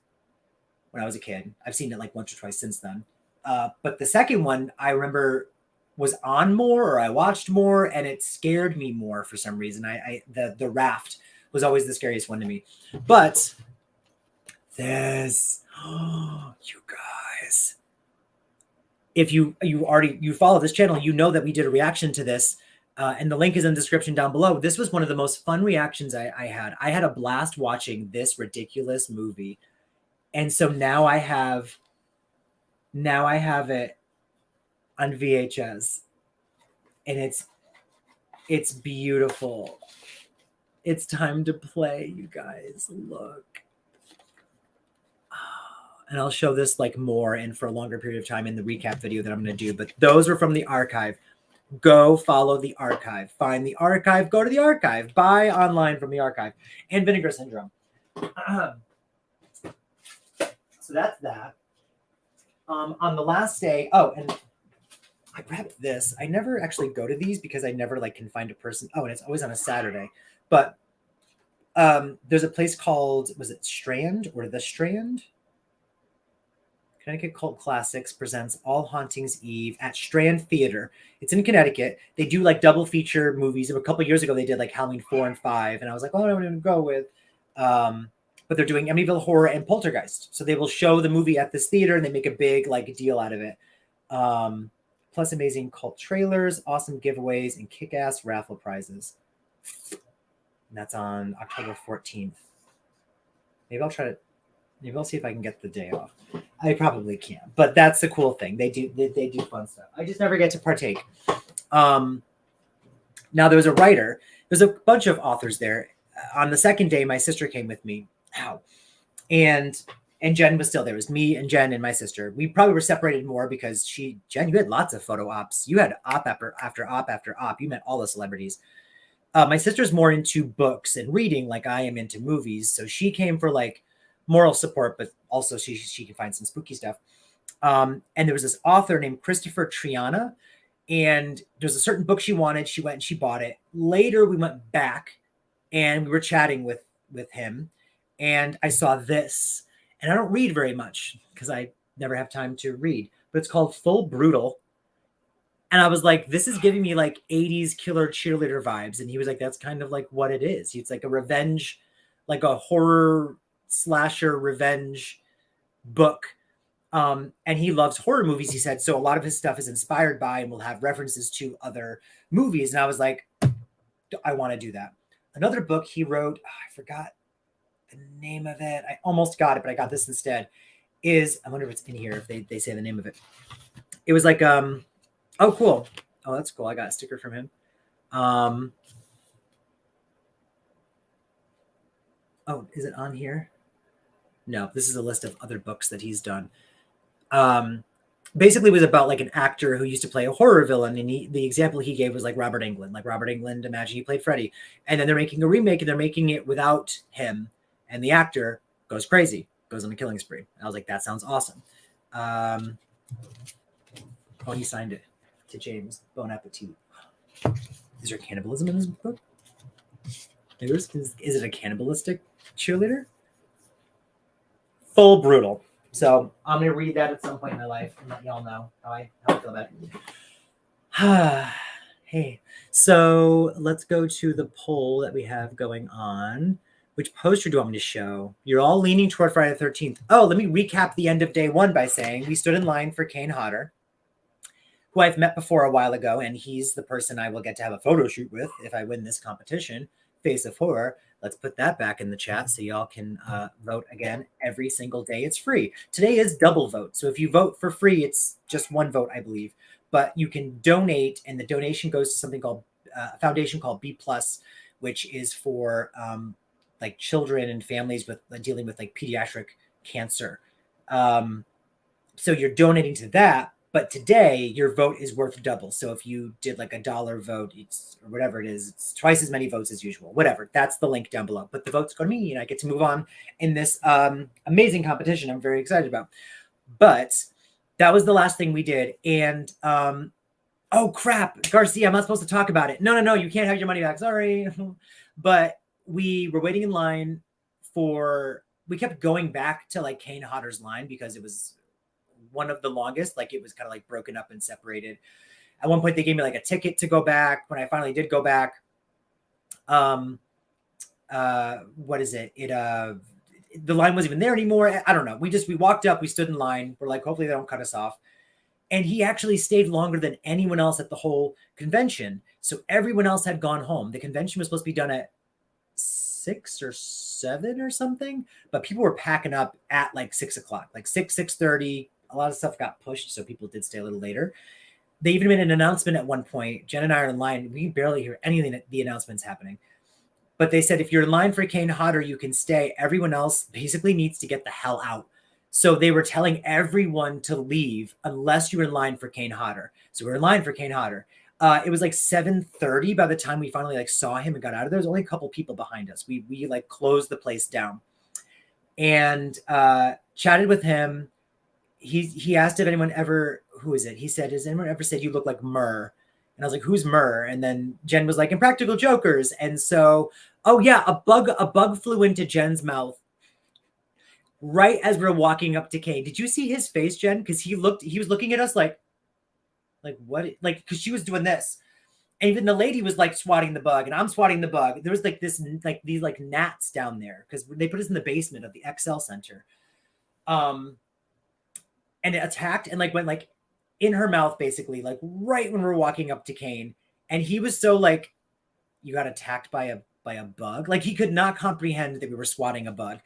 Speaker 1: when I was a kid. I've seen it like once or twice since then. But the second one I remember was on more, or I watched more, and it scared me more for some reason. The raft was always the scariest one to me. But this, you guys, if you follow this channel, you know that we did a reaction to this, and the link is in the description down below. This was one of the most fun reactions I had. I had a blast watching this ridiculous movie, and so now I have it on VHS, and it's beautiful. It's time to play, you guys. Look. And I'll show this like more and for a longer period of time in the recap video that I'm going to do. But those are from the archive. Go follow the archive. Find the archive. Go to the archive. Buy online from the archive. And Vinegar Syndrome. So that's that. On the last day. Oh, and I grabbed this. I never actually go to these because I never like can find a person. Oh, and it's always on a Saturday. But there's a place called, was it Strand or The Strand? Connecticut Cult Classics presents All Hauntings Eve at Strand Theater. It's in Connecticut. They do like double feature movies. A couple of years ago, they did like Halloween 4 and 5. And I was like, oh, I don't want to go with. But they're doing Amityville Horror and Poltergeist. So they will show the movie at this theater and they make a big like deal out of it. Plus amazing cult trailers, awesome giveaways, and kick-ass raffle prizes. And that's on October 14th. Maybe I'll see if I can get the day off. I probably can't, but that's the cool thing. They do fun stuff. I just never get to partake. Now there was a writer. There's a bunch of authors there. On the second day, my sister came with me. Ow. And Jen was still there. It was me and Jen and my sister. We probably were separated more because Jen, you had lots of photo ops. You had op after op after op. You met all the celebrities. My sister's more into books and reading like I am into movies. So she came for like moral support, but also she can find some spooky stuff. And there was this author named Christopher Triana, and there's a certain book she wanted. She went and she bought it. Later, we went back and we were chatting with him, and I saw this. And I don't read very much because I never have time to read, but it's called Full Brutal. And I was like, this is giving me like 80s killer cheerleader vibes. And he was like, that's kind of like what it is. It's like a revenge, like a horror slasher revenge book. And he loves horror movies, he said. So a lot of his stuff is inspired by and will have references to other movies. And I was like, I want to do that. Another book he wrote, I forgot the name of it. I almost got it, but I got this instead. I wonder if it's in here, if they say the name of it. It was like, oh, cool. Oh, that's cool. I got a sticker from him. Oh, is it on here? No, this is a list of other books that he's done. basically was about like an actor who used to play a horror villain, and the example he gave was like Robert Englund. Like Robert Englund, imagine he played Freddy, and then they're making a remake, and they're making it without him, and the actor goes crazy, goes on a killing spree. I was like, that sounds awesome. Oh, he signed it to James. Bon appetit. Is there cannibalism in this book? Is it a cannibalistic cheerleader? Full brutal. So I'm going to read that at some point in my life and let y'all know how I feel about it. Hey, so let's go to the poll that we have going on. Which poster do you want me to show? You're all leaning toward Friday the 13th. Oh, let me recap the end of day one by saying we stood in line for Kane Hodder, who I've met before a while ago, and he's the person I will get to have a photo shoot with if I win this competition, Face of Horror. Let's put that back in the chat so y'all can vote again every single day. It's free. Today is double vote. So if you vote for free, it's just one vote, I believe. But you can donate, and the donation goes to something called a foundation called B+, which is for like children and families with dealing with like pediatric cancer. So you're donating to that. But today, your vote is worth double. So if you did like $1 vote, it's or whatever it is, it's twice as many votes as usual. Whatever. That's the link down below. But the votes go to me, and I get to move on in this amazing competition I'm very excited about. But that was the last thing we did. And oh, crap. Garcia, I'm not supposed to talk about it. No. You can't have your money back. Sorry. But we were waiting in line we kept going back to like Kane Hodder's line because it was one of the longest. Like it was kind of like broken up and separated. At one point they gave me like a ticket to go back. When I finally did go back, what is it? The line wasn't even there anymore. I don't know. We walked up, we stood in line. We're like, hopefully they don't cut us off. And he actually stayed longer than anyone else at the whole convention. So everyone else had gone home. The convention was supposed to be done at 6 or 7 or something, but people were packing up at like 6 o'clock, like 6:30. A lot of stuff got pushed, so people did stay a little later. They even made an announcement at one point. Jen and I are in line. We barely hear anything the announcements happening. But they said, if you're in line for Kane Hodder, you can stay. Everyone else basically needs to get the hell out. So they were telling everyone to leave unless you were in line for Kane Hodder. So we're in line for Kane Hodder. It was like 7:30 by the time we finally like saw him and got out of there. There was only a couple people behind us. We like closed the place down and chatted with him. He asked if anyone ever, who is it? He said, has anyone ever said you look like Murr? And I was like, who's Murr? And then Jen was like, Impractical Jokers. And so, oh yeah, a bug flew into Jen's mouth right as we were walking up to Kane. Did you see his face, Jen? Because he was looking at us like what? Like, because she was doing this. And even the lady was like swatting the bug, and I'm swatting the bug. There was like these gnats down there because they put us in the basement of the XL Center. And it attacked and like went like in her mouth, basically, like right when we were walking up to Kane. And he was so like, you got attacked by a bug. Like he could not comprehend that we were swatting a bug.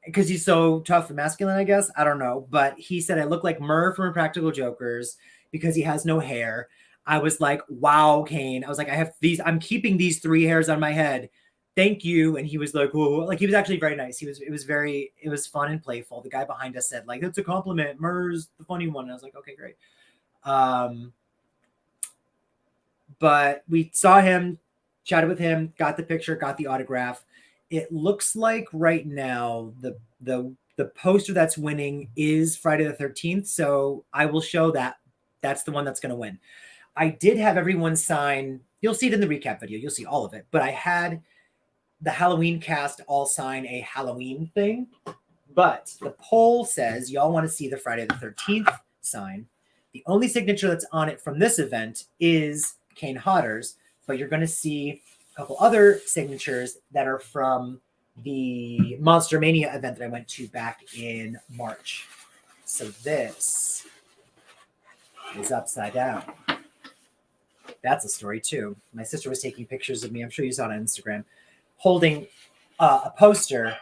Speaker 1: Because he's so tough and masculine, I guess. I don't know. But he said I look like Murr from Impractical Jokers because he has no hair. I was like, wow, Kane. I was like, I'm keeping these 3 hairs on my head. Thank you. And he was like, whoa. Like he was actually very nice. It was fun and playful. The guy behind us said, like, that's a compliment. Murr's the funny one. And I was like, okay, great. But we saw him, chatted with him, got the picture, got the autograph. It looks like right now the poster that's winning is Friday the 13th. So I will show that. That's the one that's going to win. I did have everyone sign. You'll see it in the recap video. You'll see all of it. But I had the Halloween cast all sign a Halloween thing. But the poll says y'all want to see the Friday the 13th sign. The only signature that's on it from this event is Kane Hodder's. But you're going to see a couple other signatures that are from the Monster Mania event that I went to back in March. So this is upside down. That's a story too. My sister was taking pictures of me. I'm sure you saw it on Instagram, holding a poster.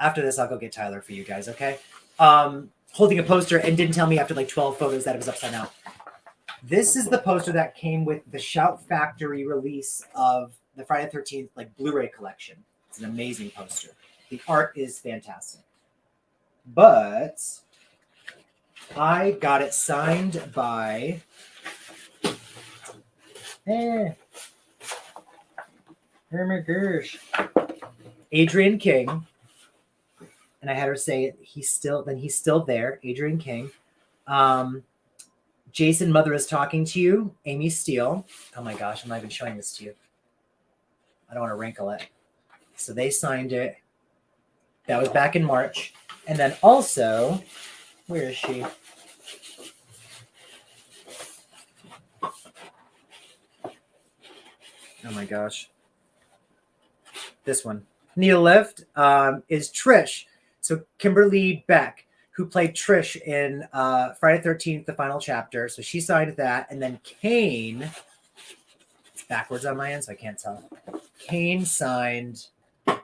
Speaker 1: After this, I'll go get Tyler for you guys, okay? Holding a poster and didn't tell me after like 12 photos that it was upside down. This is the poster that came with the Shout Factory release of the Friday the 13th like Blu-ray collection. It's an amazing poster. The art is fantastic. But I got it signed by oh my gosh, Adrian King. And I had her say he's still there, Adrian King. Jason, Mother is talking to you, Amy Steele. Oh my gosh, I'm not even showing this to you. I don't want to wrinkle it. So they signed it. That was back in March. And then also, where is she? Oh my gosh. This one. Neil Lift is Trish. So Kimberly Beck, who played Trish in Friday the 13th, the final chapter. So she signed that. And then Kane, it's backwards on my end, so I can't tell. Kane signed,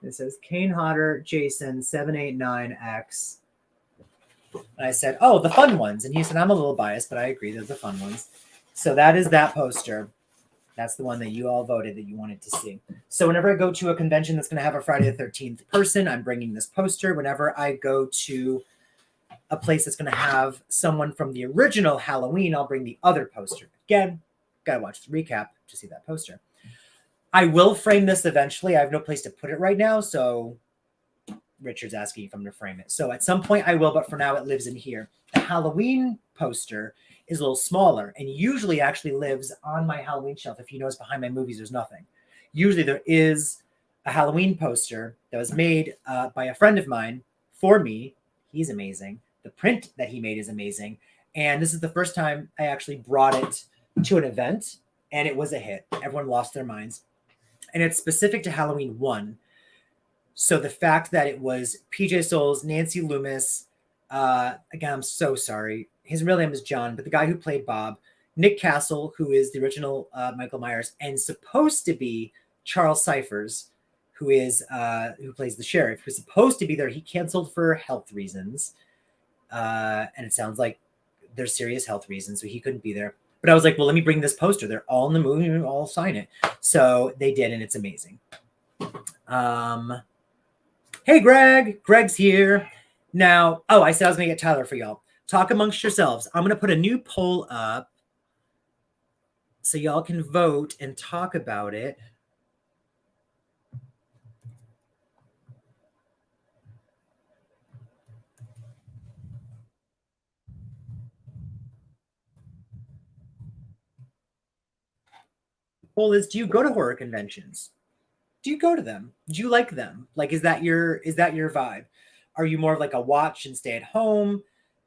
Speaker 1: it says Kane Hodder, Jason, 789X. And I said, oh, the fun ones. And he said, I'm a little biased, but I agree, they're the fun ones. So that is that poster. That's the one that you all voted that you wanted to see. So whenever I go to a convention that's going to have a Friday the 13th person, I'm bringing this poster. Whenever I go to a place that's going to have someone from the original Halloween, I'll bring the other poster. Again, got to watch the recap to see that poster. I will frame this eventually. I have no place to put it right now, so Richard's asking if I'm going to frame it. So at some point I will, but for now it lives in here. The Halloween poster is a little smaller and usually actually lives on my Halloween shelf. If you notice behind my movies, there's nothing. Usually there is a Halloween poster that was made by a friend of mine for me. He's amazing. The print that he made is amazing. And this is the first time I actually brought it to an event and it was a hit. Everyone lost their minds. And it's specific to Halloween 1. So the fact that it was PJ Souls, Nancy Loomis, again, I'm so sorry. His real name is John, but the guy who played Bob, Nick Castle, who is the original Michael Myers, and supposed to be Charles Cyphers, who plays the sheriff, who's supposed to be there. He canceled for health reasons. And it sounds like there's serious health reasons, so he couldn't be there. But I was like, well, let me bring this poster. They're all in the movie, and all sign it. So they did, and it's amazing. Hey, Greg. Greg's here. Now, I said I was going to get Tyler for y'all. Talk amongst yourselves. I'm going to put a new poll up so y'all can vote and talk about it. The poll is, do you go to horror conventions? Do you go to them? Do you like them? Like, is that your vibe? Are you more of like a watch and stay at home?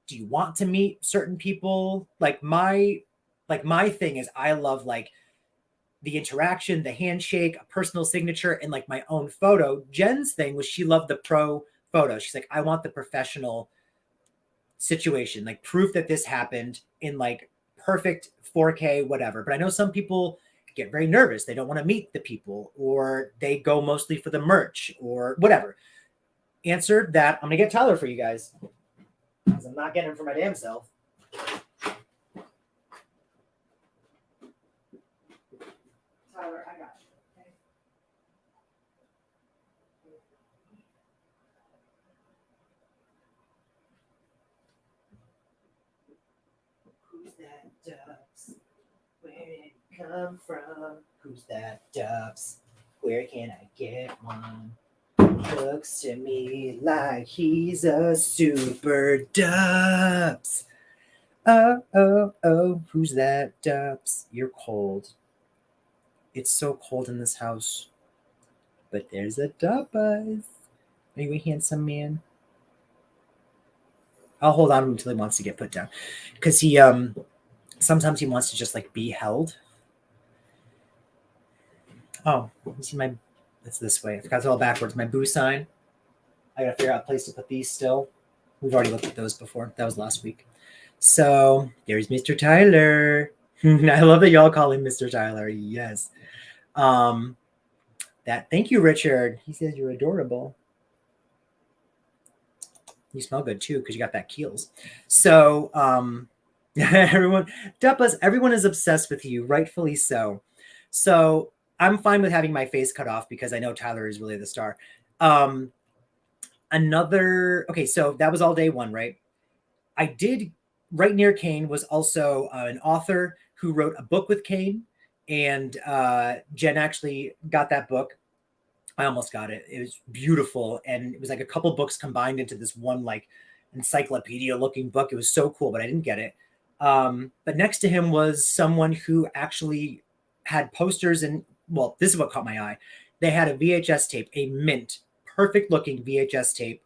Speaker 1: Do you want to meet certain people? Like my thing is I love like the interaction, the handshake, a personal signature, and like my own photo. Jen's thing was she loved the pro photo. She's like, I want the professional situation, like proof that this happened in like perfect 4K, whatever. But I know some people get very nervous. They don't want to meet the people, or they go mostly for the merch or whatever. Answer that. I'm going to get Tyler for you guys because I'm not getting him for my damn self. Tyler, I got you. Okay? Who's that Dubs? Where did it come from? Who's that Dubs? Where can I get one? Looks to me like he's a super Dubs. Oh, who's that Dubs? You're cold. It's so cold in this house. But there's a Dubs. Are you a handsome man? I'll hold on to him until he wants to get put down. Because he sometimes he wants to just like be held. Oh, you see my, it's this way. I forgot it's all backwards. My boo sign. I gotta figure out a place to put these still. We've already looked at those before. That was last week. So there's Mr. Tyler. I love that y'all call him Mr. Tyler. Yes. Thank you, Richard. He says you're adorable. You smell good too, because you got that Kiehl's. So everyone is obsessed with you, rightfully so. So I'm fine with having my face cut off because I know Tyler is really the star. Okay, so that was all day one, right? I did right near Kane was also an author who wrote a book with Kane, and Jen actually got that book. I almost got it. It was beautiful, and it was like a couple books combined into this one like encyclopedia looking book. It was so cool, but I didn't get it. But next to him was someone who actually had posters, and well, this is what caught my eye. They had a VHS tape, a mint, perfect looking VHS tape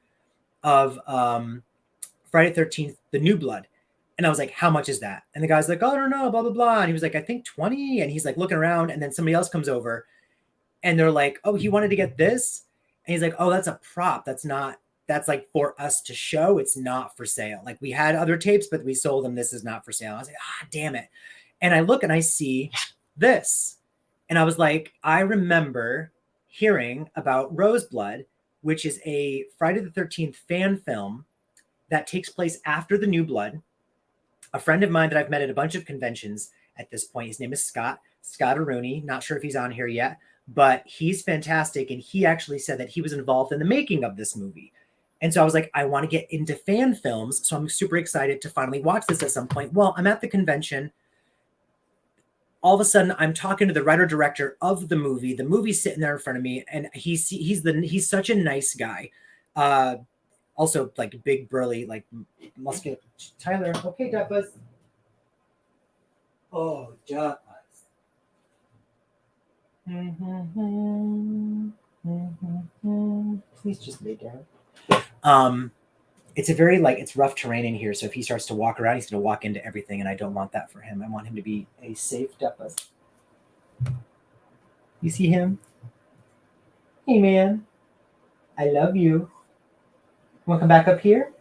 Speaker 1: of Friday the 13th, The New Blood. And I was like, how much is that? And the guy's like, oh, I don't know, blah, blah, blah. And he was like, I think 20. And he's like looking around, and then somebody else comes over and they're like, oh, he wanted to get this. And he's like, oh, that's a prop. That's like for us to show. It's not for sale. Like, we had other tapes, but we sold them. This is not for sale. I was like, damn it. And I look and I see this. And I was like, I remember hearing about Roseblood, which is a Friday the 13th fan film that takes place after The New Blood. A friend of mine that I've met at a bunch of conventions at this point, his name is Scott Aruni. Not sure if he's on here yet, but he's fantastic. And he actually said that he was involved in the making of this movie. And so I was like, I want to get into fan films. So I'm super excited to finally watch this at some point. Well, I'm at the convention. All of a sudden, I'm talking to the writer-director of the movie. The movie's sitting there in front of me, and he's such a nice guy. Also, like, big, burly, like, muscular. Tyler, okay, Duckbuzz. Oh, Duckbuzz. Please just lay down. It's a very, like, it's rough terrain in here, so if he starts to walk around, he's going to walk into everything, and I don't want that for him. I want him to be a safe Duckbuzz. You see him? Hey, man. I love you. Want to come back up here?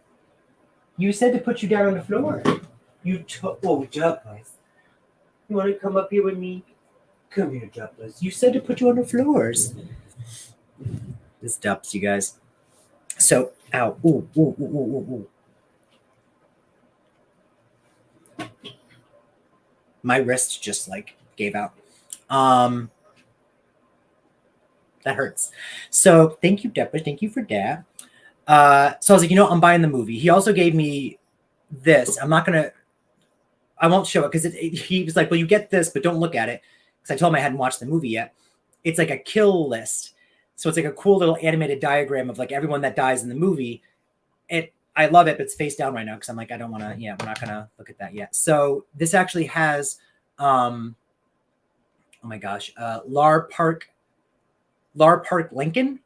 Speaker 1: You said to put you down on the floor. Oh, Duckbuzz. You want to come up here with me? Come here, Duckbuzz. You said to put you on the floors. This Dups, you guys. So, ow. Ooh, ooh, ooh, ooh, ooh. My wrist just, like, gave out. That hurts. So, thank you, Duckbuzz. Thank you for that. So I was like, I'm buying the movie. He also gave me this. I won't show it because he was like, well, you get this, but don't look at it. Because I told him I hadn't watched the movie yet. It's like a kill list. So it's like a cool little animated diagram of like everyone that dies in the movie. I love it, but it's face down right now because I'm like, I don't want to, we're not going to look at that yet. So this actually has, oh my gosh, Lar Park Lincoln.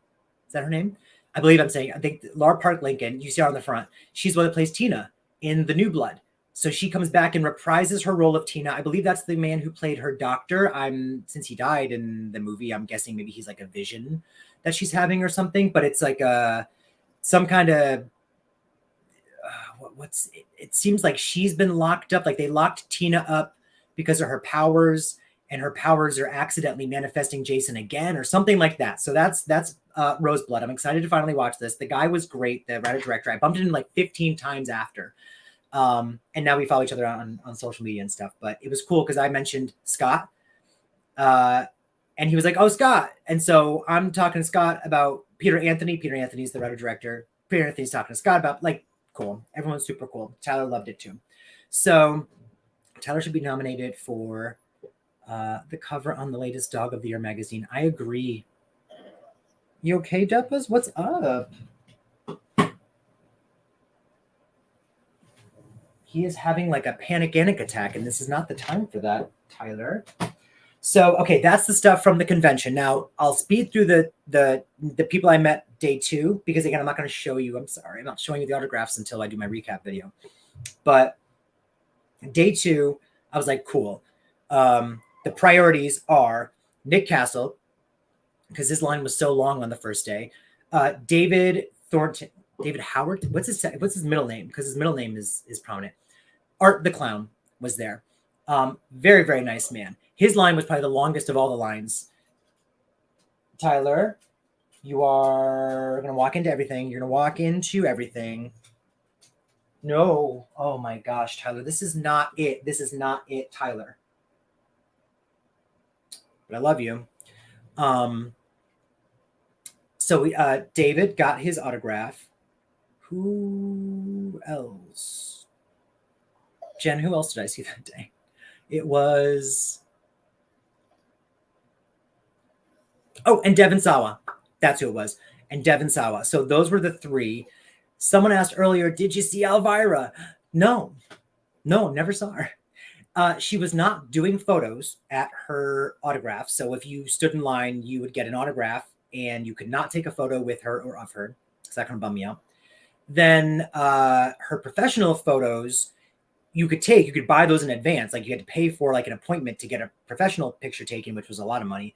Speaker 1: Is that her name? I think Lar Park Lincoln, you see her on the front. She's the one that plays Tina in The New Blood. So she comes back and reprises her role of Tina. I believe that's the man who played her doctor. Since he died in the movie, I'm guessing maybe he's like a vision that she's having or something. But it's like some kind of it seems like she's been locked up. Like they locked Tina up because of her powers, and her powers are accidentally manifesting Jason again or something like that. So that's Roseblood. I'm excited to finally watch this. The guy was great, the writer-director. I bumped into him like 15 times after. And now we follow each other on social media and stuff. But it was cool because I mentioned Scott. And he was like, oh, Scott. And so I'm talking to Scott about Peter Anthony. Peter Anthony's the writer-director. Peter Anthony's talking to Scott about, like, cool. Everyone's super cool. Tyler loved it too. So Tyler should be nominated for the cover on the latest Dog of the Year magazine. I agree. You okay, Duppers? What's up? He is having like a panic attack, and this is not the time for that, Tyler. So, okay, that's the stuff from the convention. Now, I'll speed through the people I met day 2, because again, I'm not going to show you. I'm sorry. I'm not showing you the autographs until I do my recap video. But day 2, I was like, cool. The priorities are Nick Castle, because his line was so long on the first day. David Howard. What's his middle name? Because his middle name is prominent. Art the Clown was there. Very, very nice man. His line was probably the longest of all the lines. Tyler, you are going to walk into everything. You're going to walk into everything. No. Oh my gosh, Tyler. This is not it. This is not it, Tyler. But I love you. So David got his autograph. Who else? Jen, who else did I see that day? It was... Oh, and Devin Sawa. That's who it was. And Devin Sawa. So those were the three. Someone asked earlier, did you see Elvira? No, never saw her. She was not doing photos at her autograph. So if you stood in line, you would get an autograph and you could not take a photo with her or of her. So that kind of bummed me out. Then her professional photos, you could buy those in advance. Like you had to pay for like an appointment to get a professional picture taken, which was a lot of money.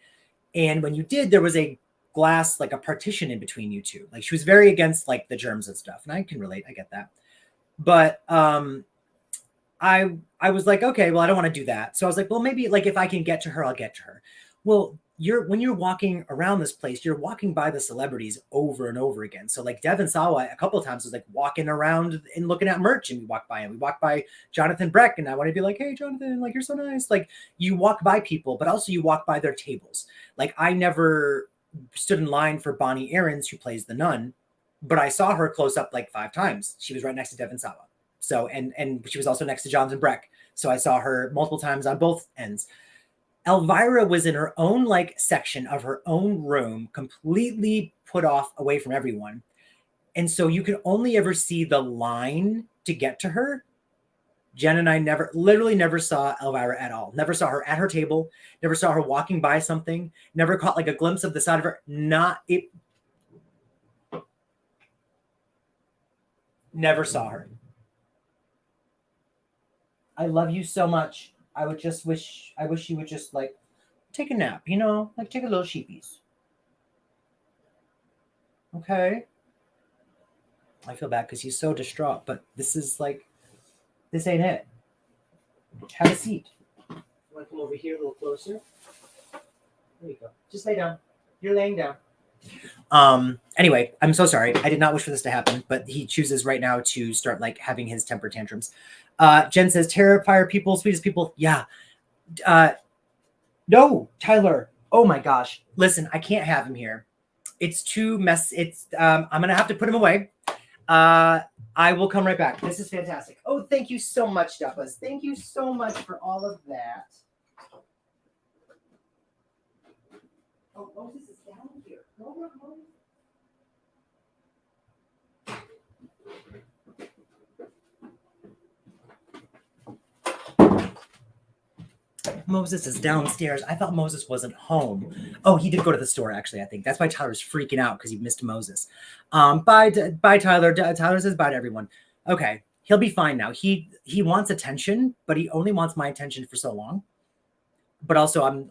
Speaker 1: And when you did, there was a glass, like a partition in between you two. Like she was very against like the germs and stuff. And I can relate. I get that. But I was like, okay, well, I don't want to do that. So I was like, well, maybe like if I can get to her, I'll get to her. Well, when you're walking around this place, you're walking by the celebrities over and over again. So like Devin Sawa a couple of times was like walking around and looking at merch, and we walked by him. We walked by Jonathan Breck, and I want to be like, hey, Jonathan, like you're so nice. Like you walk by people, but also you walk by their tables. Like I never stood in line for Bonnie Aarons, who plays the nun, but I saw her close up like 5 times. She was right next to Devin Sawa. So, and she was also next to Jonathan Breck. So I saw her multiple times on both ends. Elvira was in her own like section of her own room, completely put off away from everyone. And so you could only ever see the line to get to her. Jen and I literally never saw Elvira at all. Never saw her at her table. Never saw her walking by something. Never caught like a glimpse of the side of her. Never saw her. I love you so much. I wish you would just like take a nap, you know, like take a little sheepies. Okay. I feel bad because he's so distraught, but this ain't it. Have a seat. You want to come over here a little closer? There you go. Just lay down. You're laying down. Anyway, I'm so sorry. I did not wish for this to happen, but he chooses right now to start like having his temper tantrums. Jen says, Terrifier people, sweetest people. Yeah. No, Tyler. Oh my gosh. Listen, I can't have him here. It's too messy. I'm going to have to put him away. I will come right back. This is fantastic. Oh, thank you so much, Duppas. Thank you so much for all of that. Oh, Moses is down here. Go, Moses. Moses is downstairs. I thought Moses wasn't home. Oh, he did go to the store, actually, I think. That's why Tyler's freaking out because he missed Moses. Bye, Tyler. Tyler says bye to everyone. Okay, he'll be fine now. He wants attention, but he only wants my attention for so long. But also,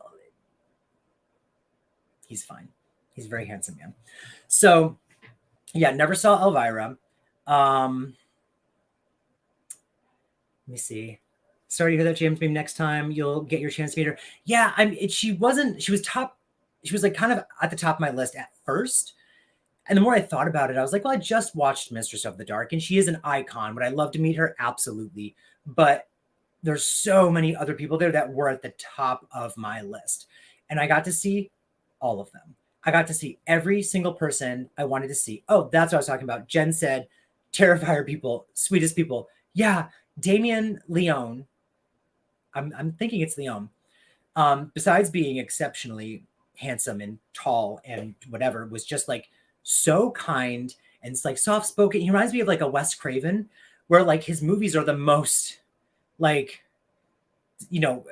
Speaker 1: he's fine. He's a very handsome man. So, yeah, never saw Elvira. Let me see. Sorry to hear that, James. Maybe next time you'll get your chance to meet her. Yeah, she was like kind of at the top of my list at first. And the more I thought about it, I was like, well, I just watched Mistress of the Dark and she is an icon. Would I love to meet her? Absolutely. But there's so many other people there that were at the top of my list. And I got to see all of them. I got to see every single person I wanted to see. Oh, that's what I was talking about. Jen said, Terrifier people, sweetest people. Yeah, Damien Leone. I'm thinking it's Leon. Besides being exceptionally handsome and tall and whatever, was just like so kind and it's like soft spoken. He reminds me of like a Wes Craven, where like his movies are the most like, you know,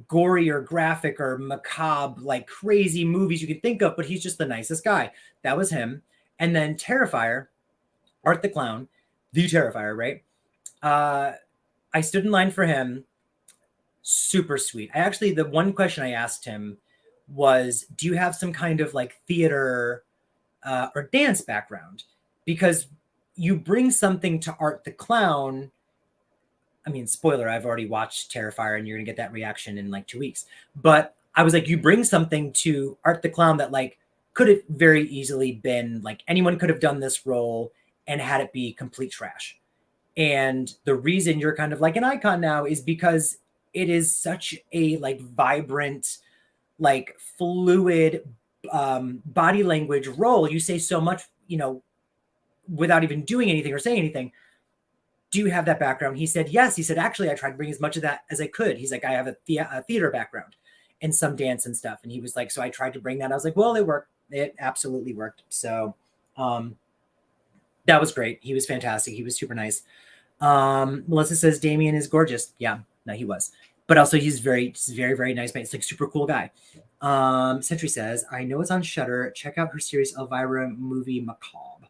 Speaker 1: gory or graphic or macabre, like crazy movies you could think of, but he's just the nicest guy. That was him. And then Terrifier, Art the Clown, the Terrifier, right? I stood in line for him. Super sweet. The one question I asked him was, do you have some kind of like theater or dance background? Because you bring something to Art the Clown. I mean, spoiler, I've already watched Terrifier and you're going to get that reaction in like 2 weeks. But I was like, you bring something to Art the Clown that like could have very easily been like anyone could have done this role and had it be complete trash. And the reason you're kind of like an icon now is because it is such a like vibrant, like fluid body language role. You say so much, you know, without even doing anything or saying anything. do you have that background? He said, yes. He said, actually, I tried to bring as much of that as I could. He's like, I have a theater background and some dance and stuff. And he was like, so I tried to bring that. I was like, well, it worked. It absolutely worked. So that was great. He was fantastic. He was super nice. Melissa says Damien is gorgeous. Yeah, no, he was. But also he's very, very nice man. It's like super cool guy. Sentry says, I know it's on Shudder. Check out her series Elvira Movie Macabre.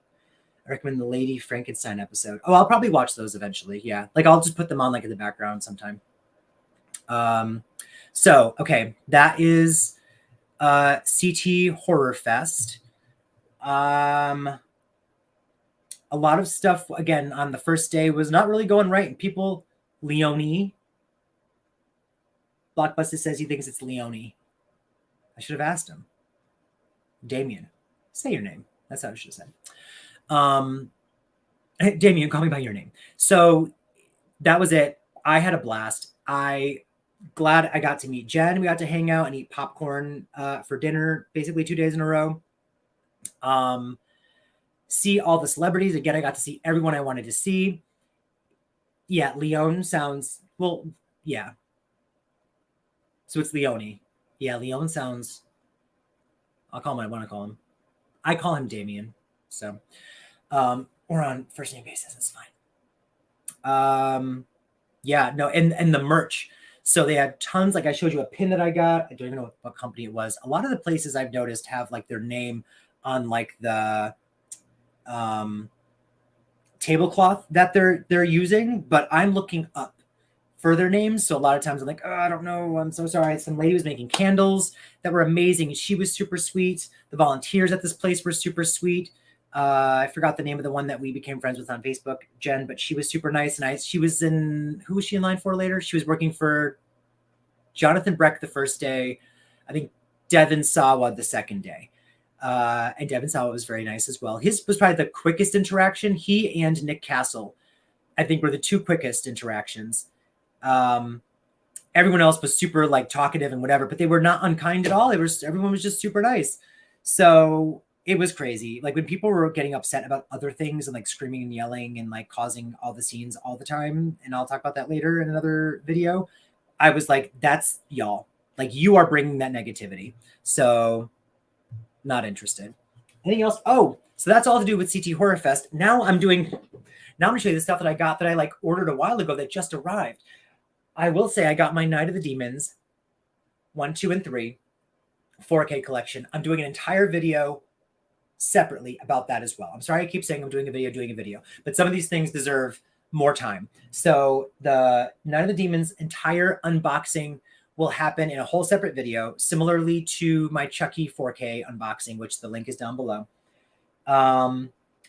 Speaker 1: I recommend the Lady Frankenstein episode. Oh, I'll probably watch those eventually. Yeah. Like I'll just put them on like in the background sometime. So, okay. That is CT Horror Fest. A lot of stuff, again, on the first day was not really going right. And people, Leone. Blockbusted says he thinks it's Leone. I should have asked him. Damien. Say your name. That's how I should have said. Damien, call me by your name. So that was it. I had a blast. Glad I got to meet Jen. We got to hang out and eat popcorn for dinner, basically 2 days in a row. See all the celebrities. Again, I got to see everyone I wanted to see. Yeah, Leone sounds, well, yeah. So it's Leone. Yeah, Leone sounds, I'll call him what I want to call him. I call him Damien. So, or on first name basis, it's fine. Yeah, no, and the merch. So they had tons, like I showed you a pin that I got. I don't even know what company it was. A lot of the places I've noticed have like their name on like the tablecloth that they're using, but I'm looking up for their names. So a lot of times I'm like, oh, I don't know. I'm so sorry. Some lady was making candles that were amazing. She was super sweet. The volunteers at this place were super sweet. I forgot the name of the one that we became friends with on Facebook, Jen, but she was super nice. And she was in, who was she in line for later? She was working for Jonathan Breck the first day. I think Devin Sawa the second day. And Devin Sawa was very nice as well. His was probably the quickest interaction. He and Nick Castle, I think, were the two quickest interactions. Everyone else was super like talkative and whatever, but they were not unkind at all. Everyone was just super nice. So it was crazy. Like when people were getting upset about other things and like screaming and yelling and like causing all the scenes all the time. And I'll talk about that later in another video. I was like, that's y'all. Like you are bringing that negativity. So not interested. Anything else? Oh, so that's all to do with CT Horror Fest. Now I'm going to show you the stuff that I got that I like ordered a while ago that just arrived. I will say I got my Night of the Demons 1, 2, and 3 4K collection. I'm doing an entire video separately about that as well. I'm sorry I keep saying I'm doing a video, but some of these things deserve more time. So the Night of the Demons entire unboxing will happen in a whole separate video, similarly to my Chucky 4K unboxing, which the link is down below.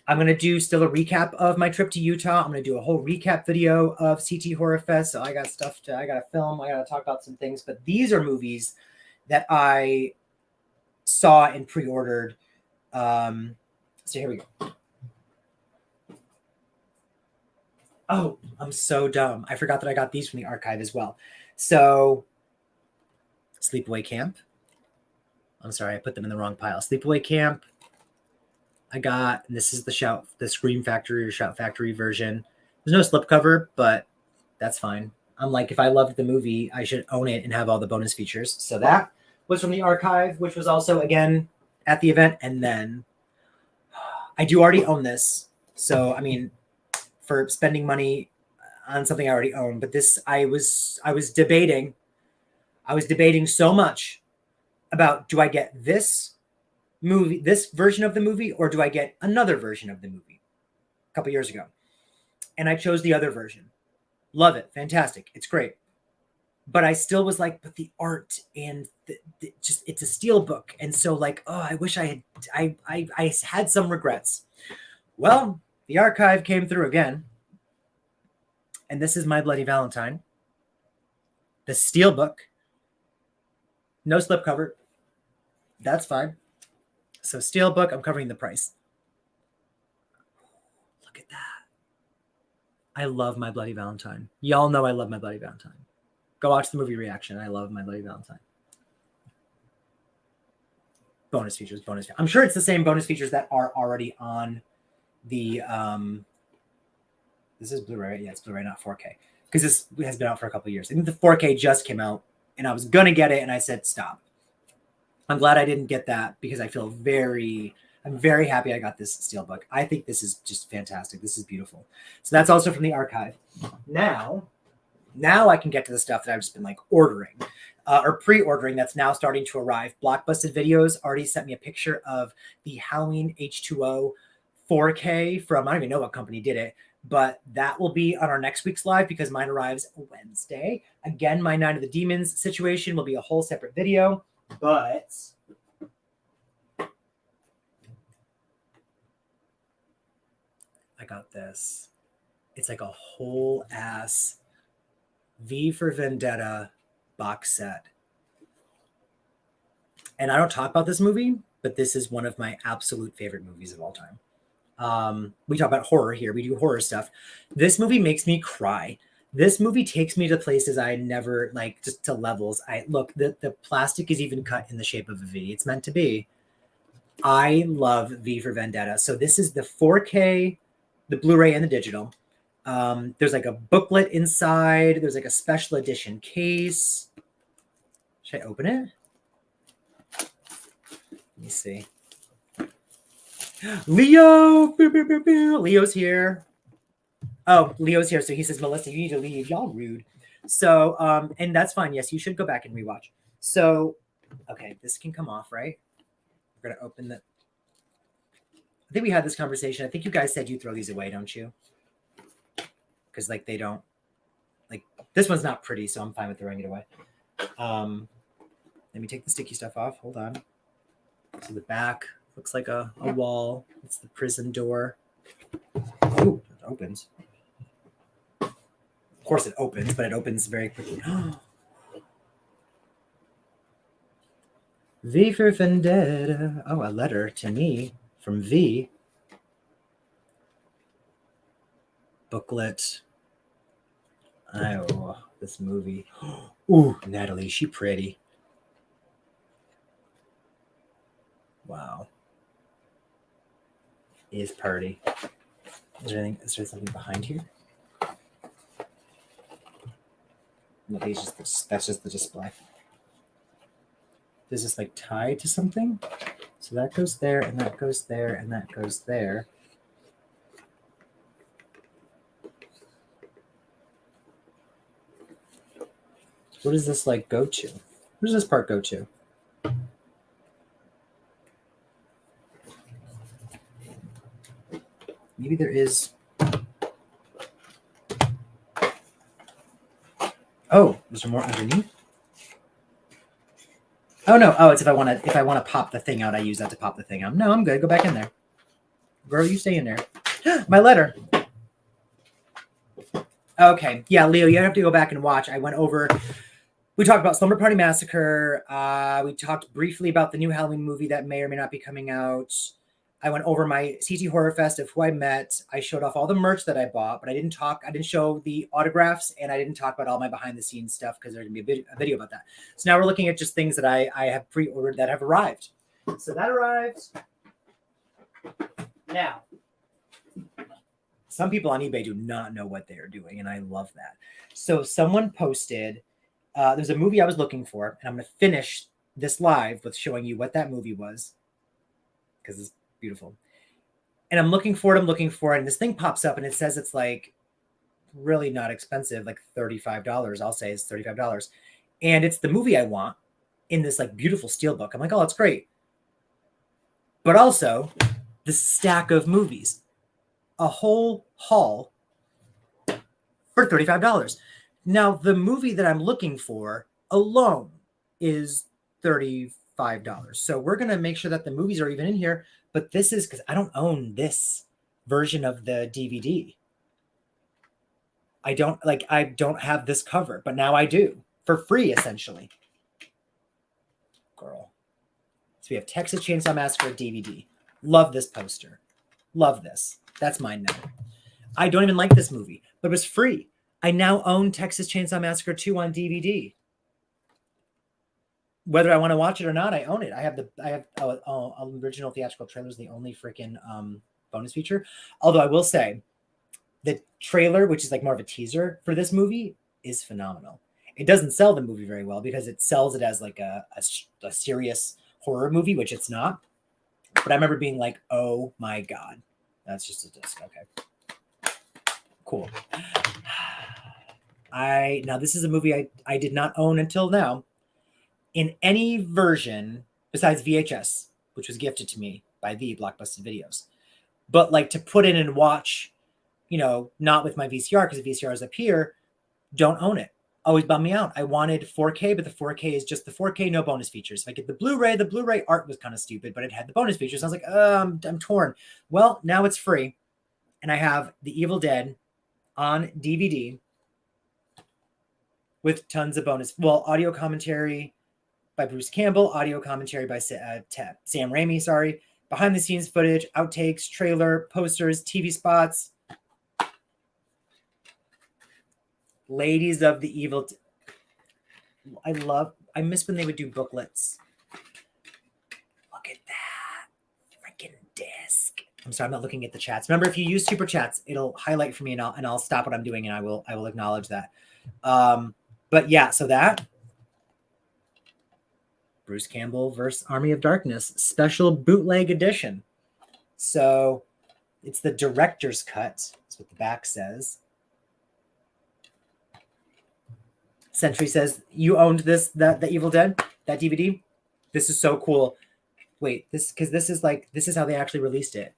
Speaker 1: I'm going to do still a recap of my trip to Utah. I'm going to do a whole recap video of CT Horror Fest. So I got stuff I got to film. I got to talk about some things, but these are movies that I saw and pre-ordered. So here we go. Oh, I'm so dumb. I forgot that I got these from the archive as well. So Sleepaway Camp. I'm sorry, I put them in the wrong pile. Sleepaway Camp. I got, and this is the Scream Factory or Shout Factory version. There's no slipcover, but that's fine. I'm like, if I loved the movie, I should own it and have all the bonus features. So that was from the archive, which was also, again, at the event. And then I do already own this. So, I mean, for spending money on something I already own. But this, I was debating so much about, do I get this movie, this version of the movie, or do I get another version of the movie a couple years ago? And I chose the other version. Love it. Fantastic. It's great. But I still was like, but the art and just, it's a steel book. And so like, oh, I wish I had some regrets. Well, the archive came through again. And this is My Bloody Valentine. The steel book. No slipcover. That's fine. So Steelbook, I'm covering the price. Look at that. I love My Bloody Valentine. Y'all know I love My Bloody Valentine. Go watch the movie reaction. I love My Bloody Valentine. Bonus features. I'm sure it's the same bonus features that are already on the This is Blu-ray, right? Yeah, it's Blu-ray, not 4K. Because this has been out for a couple of years. I think the 4K just came out, and I was going to get it, and I said stop. I'm glad I didn't get that because I feel I'm very happy I got this Steelbook. I think this is just fantastic. This is beautiful. So that's also from the archive. Now I can get to the stuff that I've just been like ordering or pre-ordering that's now starting to arrive. Blockbusted Videos already sent me a picture of the Halloween H2O 4K from, I don't even know what company did it, but that will be on our next week's live because mine arrives Wednesday. Again, my Night of the Demons situation will be a whole separate video, but I got this. It's like a whole ass V for Vendetta box set. And I don't talk about this movie, but this is one of my absolute favorite movies of all time. We talk about horror here. We do horror stuff. This movie makes me cry. This movie takes me to places I never, like, just to levels. The plastic is even cut in the shape of a V. It's meant to be. I love V for Vendetta. So this is the 4K, the Blu-ray and the digital. There's like a booklet inside. There's like a special edition case. Should I open it? Let me see. Leo! Leo's here. Oh, Leo's here. So he says, Melissa, you need to leave. Y'all rude. So, and that's fine. Yes, you should go back and rewatch. So, okay, this can come off, right? We're going to open the... I think we had this conversation. I think you guys said you throw these away, don't you? Because, like, they don't... Like, this one's not pretty, so I'm fine with throwing it away. Let me take the sticky stuff off. Hold on. So the back looks like a wall. It's the prison door. Ooh, it opens. Of course it opens, but it opens very quickly. V for Vendetta. Oh, a letter to me from V. Booklet. Oh, this movie. Ooh, Natalie, she pretty. Wow. Is party. Is there something behind here? No, that's just the display. Is this like tied to something? So that goes there, and that goes there, and that goes there. What does this like go to? Where does this part go to? Maybe there is. Oh, is there more underneath? Oh no! Oh, it's if I want to pop the thing out, I use that to pop the thing out. No, I'm good. Go back in there, girl. You stay in there. My letter. Okay, yeah, Leo, you have to go back and watch. I went over. We talked about Slumber Party Massacre. We talked briefly about the new Halloween movie that may or may not be coming out. I went over my CT Horrorfest of who I met. I showed off all the merch that I bought, but I didn't show the autographs, and I didn't talk about all my behind the scenes stuff because there's going to be a video about that. So now we're looking at just things that I have pre-ordered that have arrived. So that arrived. Now, some people on eBay do not know what they are doing, and I love that. So someone posted, there's a movie I was looking for, and I'm going to finish this live with showing you what that movie was because it's beautiful. And I'm looking for it, and this thing pops up, and it says it's like really not expensive, like $35. I'll say it's $35. And it's the movie I want in this like beautiful steelbook. I'm like, oh, that's great. But also the stack of movies. A whole haul for $35. Now, the movie that I'm looking for alone is $35. So we're going to make sure that the movies are even in here. But this is because I don't own this version of the DVD. I don't have this cover, but now I do for free, essentially. Girl. So we have Texas Chainsaw Massacre DVD. Love this poster. Love this. That's mine now. I don't even like this movie, but it was free. I now own Texas Chainsaw Massacre 2 on DVD. Whether I want to watch it or not, I own it. I have original theatrical trailer is the only freaking bonus feature. Although I will say, the trailer, which is like more of a teaser for this movie, is phenomenal. It doesn't sell the movie very well because it sells it as like a serious horror movie, which it's not. But I remember being like, oh my God, that's just a disc. Okay. Cool. Now this is a movie I did not own until now in any version besides VHS, which was gifted to me by the Blockbusted videos. But like to put in and watch, you know, not with my VCR because the VCR is up here, don't own it. Always bummed me out. I wanted 4K, but the 4K is just the 4K, no bonus features. If I get the Blu-ray art was kind of stupid, but it had the bonus features. I was like, I'm torn. Well, now it's free. And I have The Evil Dead on DVD with tons of bonus. Well, audio commentary by Bruce Campbell, audio commentary by Sam Raimi, sorry. Behind the scenes footage, outtakes, trailer, posters, TV spots. Ladies of the Evil. I miss when they would do booklets. Look at that freaking disc. I'm sorry, I'm not looking at the chats. Remember, if you use super chats, it'll highlight for me and I'll stop what I'm doing and I will acknowledge that. But yeah, so that Bruce Campbell versus Army of Darkness special bootleg edition. So it's the director's cut. That's what the back says. Century says, you owned the Evil Dead, that DVD? This is so cool. Wait, this is how they actually released it.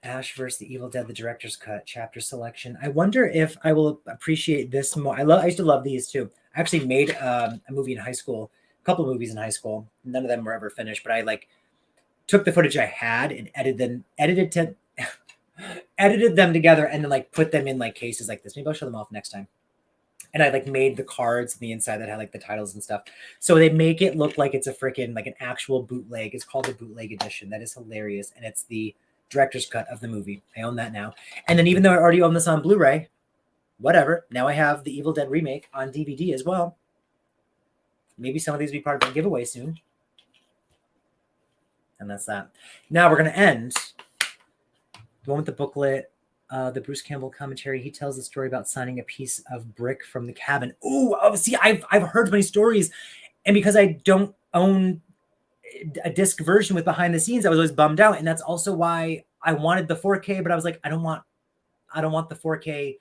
Speaker 1: Ash versus the Evil Dead, the director's cut, chapter selection. I wonder if I will appreciate this more. I used to love these too. I actually made a movie in high school, a couple of movies in high school. None of them were ever finished, but I like took the footage I had and edited them together and then like put them in like cases like this. Maybe I'll show them off next time. And I like made the cards on the inside that had like the titles and stuff. So they make it look like it's a freaking like an actual bootleg. It's called the bootleg edition. That is hilarious. And it's the director's cut of the movie. I own that now. And then even though I already own this on Blu-ray, whatever. Now I have the Evil Dead remake on DVD as well. Maybe some of these will be part of the giveaway soon. And that's that. Now we're going to end the one with the booklet. The Bruce Campbell commentary. He tells the story about signing a piece of brick from the cabin. Oh, see, I've heard many stories, and because I don't own a disc version with behind the scenes, I was always bummed out, and that's also why I wanted the 4K. But I was like, I don't want the 4K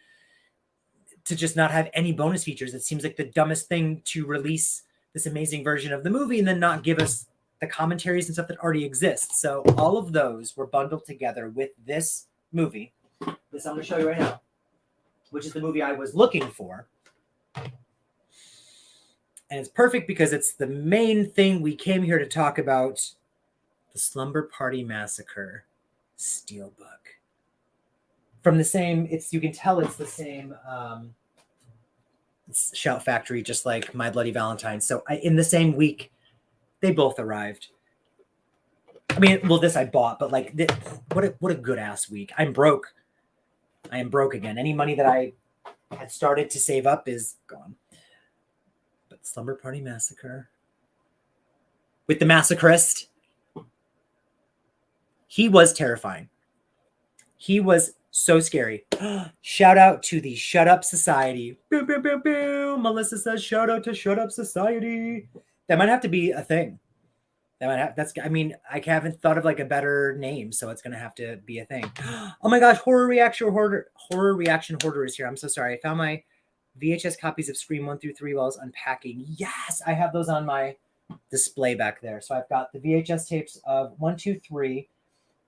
Speaker 1: to just not have any bonus features. It seems like the dumbest thing to release this amazing version of the movie and then not give us the commentaries and stuff that already exists. So all of those were bundled together with this movie. This I'm going to show you right now, which is the movie I was looking for. And it's perfect because it's the main thing we came here to talk about, the Slumber Party Massacre Steelbook. From the same, you can tell it's the same it's Shout Factory, just like My Bloody Valentine. So in the same week, they both arrived. I mean, well, this I bought, but like, what a good ass week. I'm broke. I am broke again. Any money that I had started to save up is gone. But Slumber Party Massacre with the massacrist. He was terrifying. He was so scary. Shout out to the Shut Up Society. Boom, boom, boom, boom. Melissa says, shout out to Shut Up Society. That might have to be a thing. I mean, I haven't thought of like a better name, so it's gonna have to be a thing. Oh my gosh, Horror Reaction Hoarder is here. I'm so sorry. I found my VHS copies of Scream 1 through 3 while I was unpacking. Yes, I have those on my display back there. So I've got the VHS tapes of 1, 2, 3.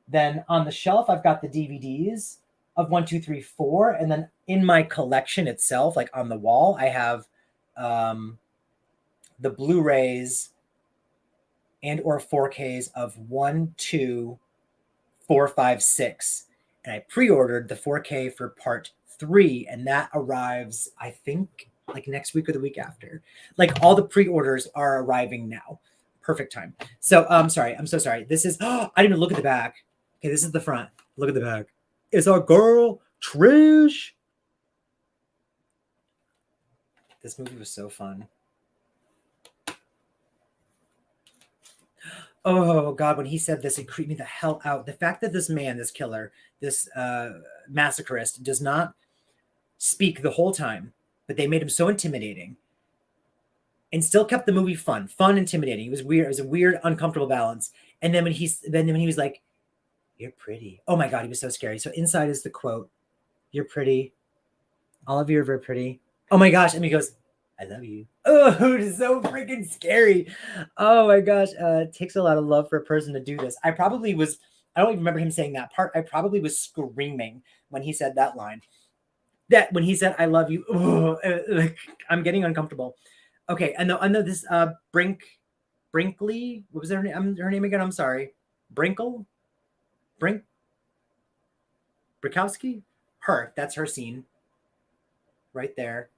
Speaker 1: Then on the shelf, I've got the DVDs of 1, 2, 3, 4. And then in my collection itself, like on the wall, I have the Blu-rays and or 4Ks of 1, 2, 4, 5, 6. And I pre-ordered the 4K for part 3, and that arrives, I think, like next week or the week after. Like all the pre-orders are arriving now. Perfect time. So I'm sorry. I'm so sorry. This is, I didn't even look at the back. Okay, this is the front. Look at the back. It's our girl, Trish. This movie was so fun. Oh God, when he said this, it creeped me the hell out. The fact that this man, this killer, this massacrist, does not speak the whole time, but they made him so intimidating and still kept the movie fun, intimidating. It was weird. It was a weird, uncomfortable balance. And then when he was like, "You're pretty." Oh my God, he was so scary. So inside is the quote, "You're pretty. All of you are very pretty." Oh my gosh. And he goes, "I love you." Oh, it's so freaking scary. Oh my gosh. It takes a lot of love for a person to do this. I don't even remember him saying that part. I probably was screaming when he said that line. That when he said, "I love you," like, I'm getting uncomfortable. Okay. I know this Brinkley. What was her name? Her name again? I'm sorry. Brikowski? Her. That's her scene. Right there.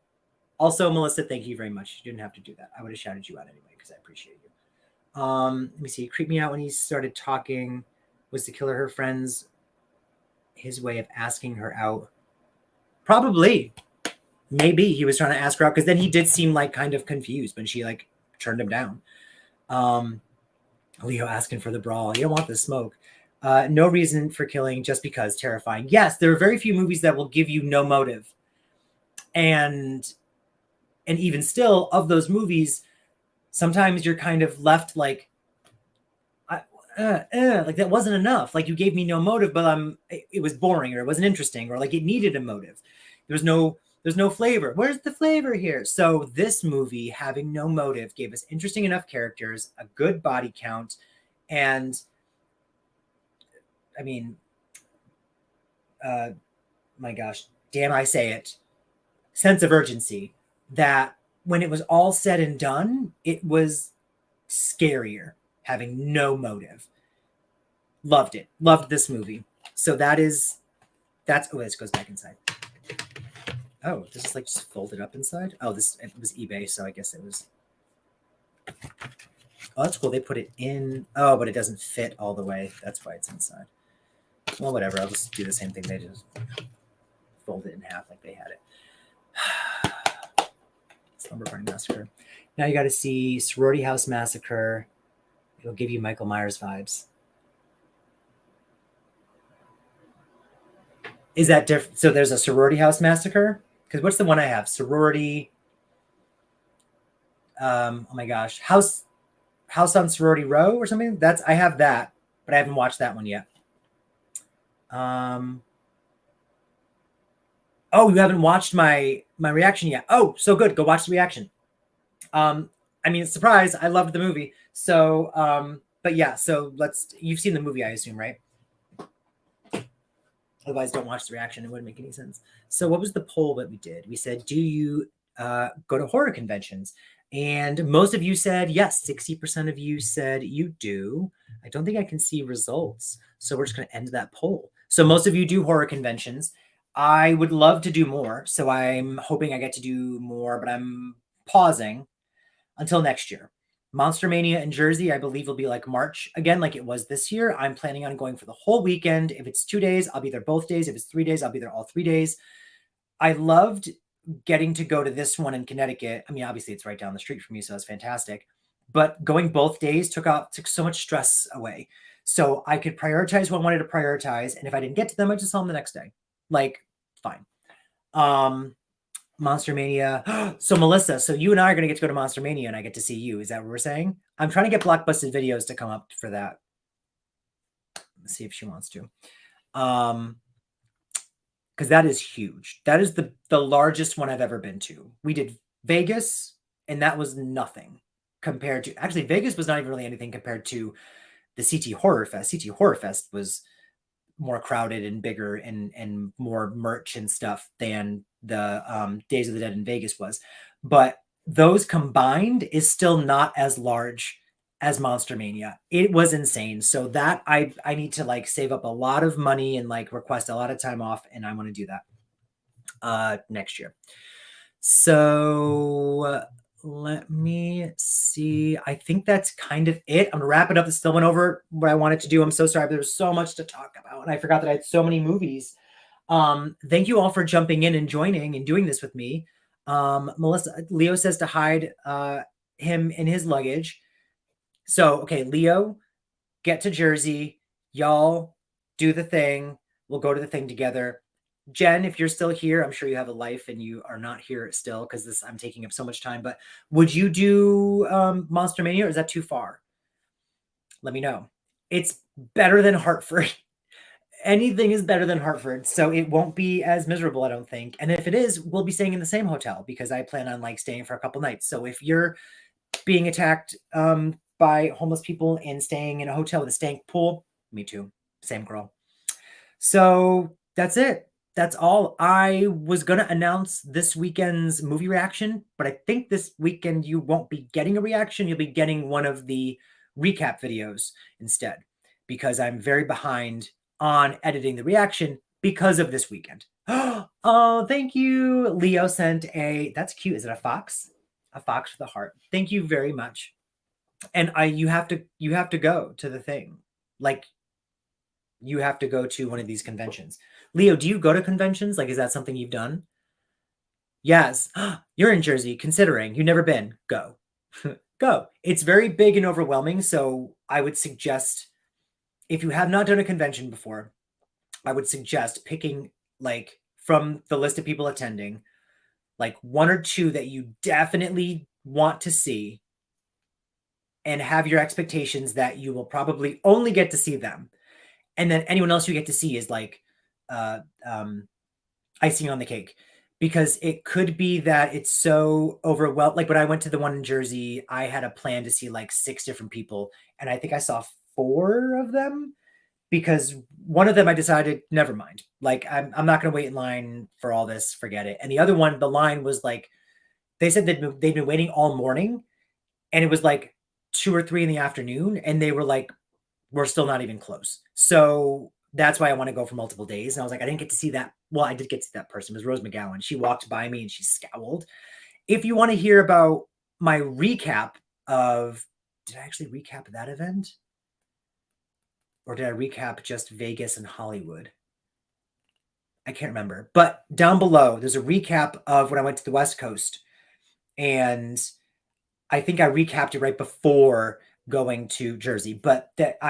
Speaker 1: Also, Melissa, thank you very much. You didn't have to do that. I would have shouted you out anyway because I appreciate you. Let me see. It creeped me out when he started talking. Was to kill her friends his way of asking her out? Probably. Maybe he was trying to ask her out because then he did seem like kind of confused when she like turned him down. Leo asking for the brawl. You don't want the smoke. No reason for killing just because. Terrifying. Yes, there are very few movies that will give you no motive. And even still, of those movies, sometimes you're kind of left like, like that wasn't enough. Like you gave me no motive, but it was boring or it wasn't interesting or like it needed a motive. There's no flavor. Where's the flavor here? So this movie, having no motive, gave us interesting enough characters, a good body count, and I mean, my gosh, damn I say it, sense of urgency that when it was all said and done, it was scarier having no motive. Loved it. Loved this movie. So that's, oh, this goes back inside. Oh, this is like just folded up inside. Oh, it was eBay, so I guess it was. Oh, that's cool. They put it in. Oh, but it doesn't fit all the way. That's why it's inside. Well, whatever. I'll just do the same thing. They just fold it in half like they had it. Slumber Party Massacre. Now you got to see Sorority House Massacre. It'll give you Michael Myers vibes. Is that different? So there's a Sorority House Massacre? Because what's the one I have? Sorority. Oh my gosh. House on Sorority Row or something? I have that, but I haven't watched that one yet. Oh, you haven't watched my reaction yet. Oh, so good. Go watch the reaction. I mean, surprise, I loved the movie. So, but yeah, so you've seen the movie, I assume, right? Otherwise, don't watch the reaction. It wouldn't make any sense. So what was the poll that we did? We said, do you go to horror conventions? And most of you said yes. 60% of you said you do. I don't think I can see results. So we're just going to end that poll. So most of you do horror conventions. I would love to do more. So I'm hoping I get to do more, but I'm pausing until next year. Monster Mania in Jersey, I believe, will be like March again, like it was this year. I'm planning on going for the whole weekend. If it's 2 days, I'll be there both days. If it's 3 days, I'll be there all 3 days. I loved getting to go to this one in Connecticut. I mean, obviously it's right down the street from me, so that's fantastic. But going both days took so much stress away. So I could prioritize what I wanted to prioritize. And if I didn't get to them, I just saw them the next day. Like, fine. Monster Mania. So Melissa, so you and I are going to get to go to Monster Mania and I get to see you. Is that what we're saying? I'm trying to get Blockbusted videos to come up for that. Let's see if she wants to. Because that is huge. That is the largest one I've ever been to. We did Vegas, and that was nothing compared to... Actually, Vegas was not even really anything compared to the CT Horrorfest. CT Horrorfest was more crowded and bigger and more merch and stuff than the Days of the Dead in Vegas was. But those combined is still not as large as Monster Mania. It was insane. So that I need to like save up a lot of money and like request a lot of time off, and I want to do that next year. So let me see. I think that's kind of it. I'm gonna wrap it up. It still went over what I wanted to do. I'm so sorry. There's so much to talk about, and I forgot that I had so many movies. Thank you all for jumping in and joining and doing this with me. Melissa, Leo says to hide him in his luggage. So, okay, Leo, get to Jersey. Y'all do the thing. We'll go to the thing together. Jen, if you're still here, I'm sure you have a life and you are not here still because I'm taking up so much time. But would you do Monster Mania, or is that too far? Let me know. It's better than Hartford. Anything is better than Hartford, so it won't be as miserable, I don't think. And if it is, we'll be staying in the same hotel because I plan on like staying for a couple nights. So if you're being attacked by homeless people and staying in a hotel with a stank pool, me too. Same girl. So that's it. That's all. I was going to announce this weekend's movie reaction, but I think this weekend you won't be getting a reaction. You'll be getting one of the recap videos instead, because I'm very behind on editing the reaction because of this weekend. Oh, thank you. Leo sent that's cute. Is it a fox? A fox with a heart. Thank you very much. And you have to go to the thing. Like, you have to go to one of these conventions. Leo, do you go to conventions? Like, is that something you've done? Yes. You're in Jersey, considering you've never been. Go. Go. It's very big and overwhelming. So I would suggest, if you have not done a convention before, I would suggest picking, like, from the list of people attending, like 1 or 2 that you definitely want to see, and have your expectations that you will probably only get to see them. And then anyone else you get to see is like icing on the cake, because it could be that it's so overwhelmed. Like when I went to the one in Jersey, I had a plan to see like 6 different people, and I think I saw 4 of them, because one of them I decided, never mind. Like, I'm not going to wait in line for all this. Forget it. And the other one, the line was like, they said that they'd been waiting all morning, and it was like 2 or 3 in the afternoon, and they were like, we're still not even close. So that's why I want to go for multiple days. And I was like, I didn't get to see that. Well, I did get to see that person. It was Rose McGowan. She walked by me and she scowled. If you want to hear about my recap of, did I actually recap that event? Or did I recap just Vegas and Hollywood? I can't remember. But down below, there's a recap of when I went to the West Coast. And I think I recapped it right before going to Jersey. But that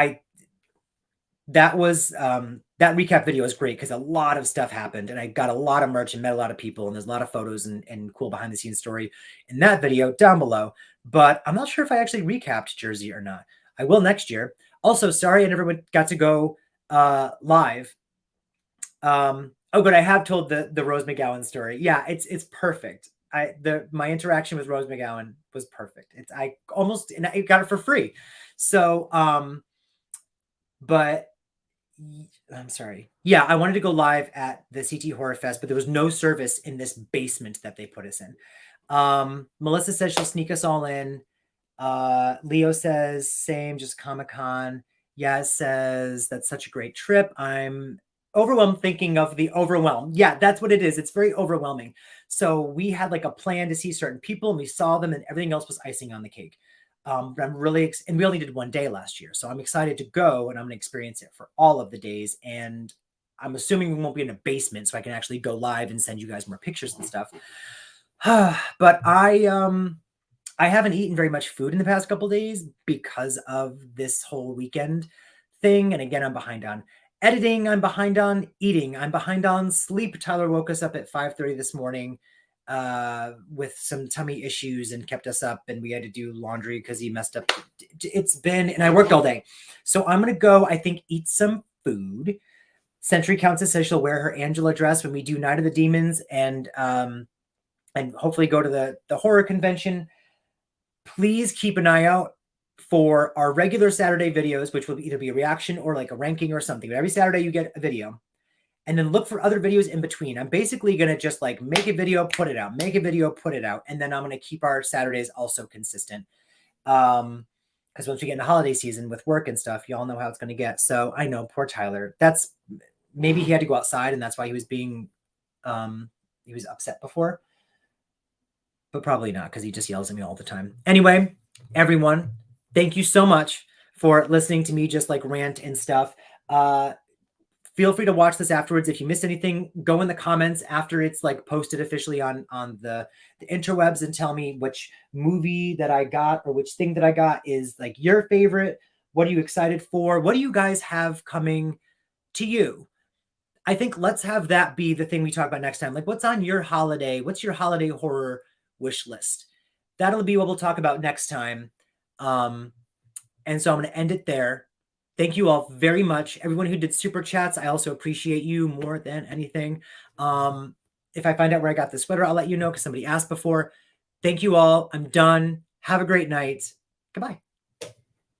Speaker 1: recap video is great because a lot of stuff happened, and I got a lot of merch and met a lot of people, and there's a lot of photos and cool behind the scenes story in that video down below. But I'm not sure if I actually recapped Jersey or not. I will next year. Also, sorry I never got to go live. Oh, but I have told the Rose McGowan story. Yeah, it's perfect. My interaction with Rose McGowan was perfect. I got it for free. So but I'm sorry. Yeah, I wanted to go live at the CT Horrorfest, but there was no service in this basement that they put us in. Melissa says she'll sneak us all in. Leo says, same, just Comic-Con. Yaz says, that's such a great trip. I'm overwhelmed thinking of the overwhelm. Yeah, that's what it is. It's very overwhelming. So we had like a plan to see certain people, and we saw them, and everything else was icing on the cake. I'm really, and we only did 1 day last year. So I'm excited to go, and I'm going to experience it for all of the days. And I'm assuming we won't be in a basement, so I can actually go live and send you guys more pictures and stuff. But I haven't eaten very much food in the past couple days because of this whole weekend thing. And again, I'm behind on editing. I'm behind on eating. I'm behind on sleep. Tyler woke us up at 5:30 this morning with some tummy issues and kept us up, and we had to do laundry because he messed up. And I worked all day. So I'm going to go, I think, eat some food. Century Countess says she'll wear her Angela dress when we do Night of the Demons, and hopefully go to the horror convention. Please keep an eye out for our regular Saturday videos, which will either be a reaction or like a ranking or something. But every Saturday you get a video, and then look for other videos in between. I'm basically going to just like make a video, put it out, make a video, put it out. And then I'm going to keep our Saturdays also consistent. Because once we get into holiday season with work and stuff, y'all know how it's going to get. So I know, poor Tyler, maybe he had to go outside, and that's why he was being, he was upset before. But probably not, because he just yells at me all the time. Anyway, everyone, thank you so much for listening to me just like rant and stuff. Feel free to watch this afterwards. If you missed anything, go in the comments after it's like posted officially on the interwebs and tell me which movie that I got or which thing that I got is like your favorite, What are you excited for? What do you guys have coming to you? I think let's have that be the thing we talk about next time. Like, what's on your holiday? What's your holiday horror wish list? That'll be what we'll talk about next time. And so I'm going to end it there. Thank you all very much. Everyone who did super chats, I also appreciate you more than anything. If I find out where I got the sweater, I'll let you know because somebody asked before. Thank you all. I'm done. Have a great night. Goodbye.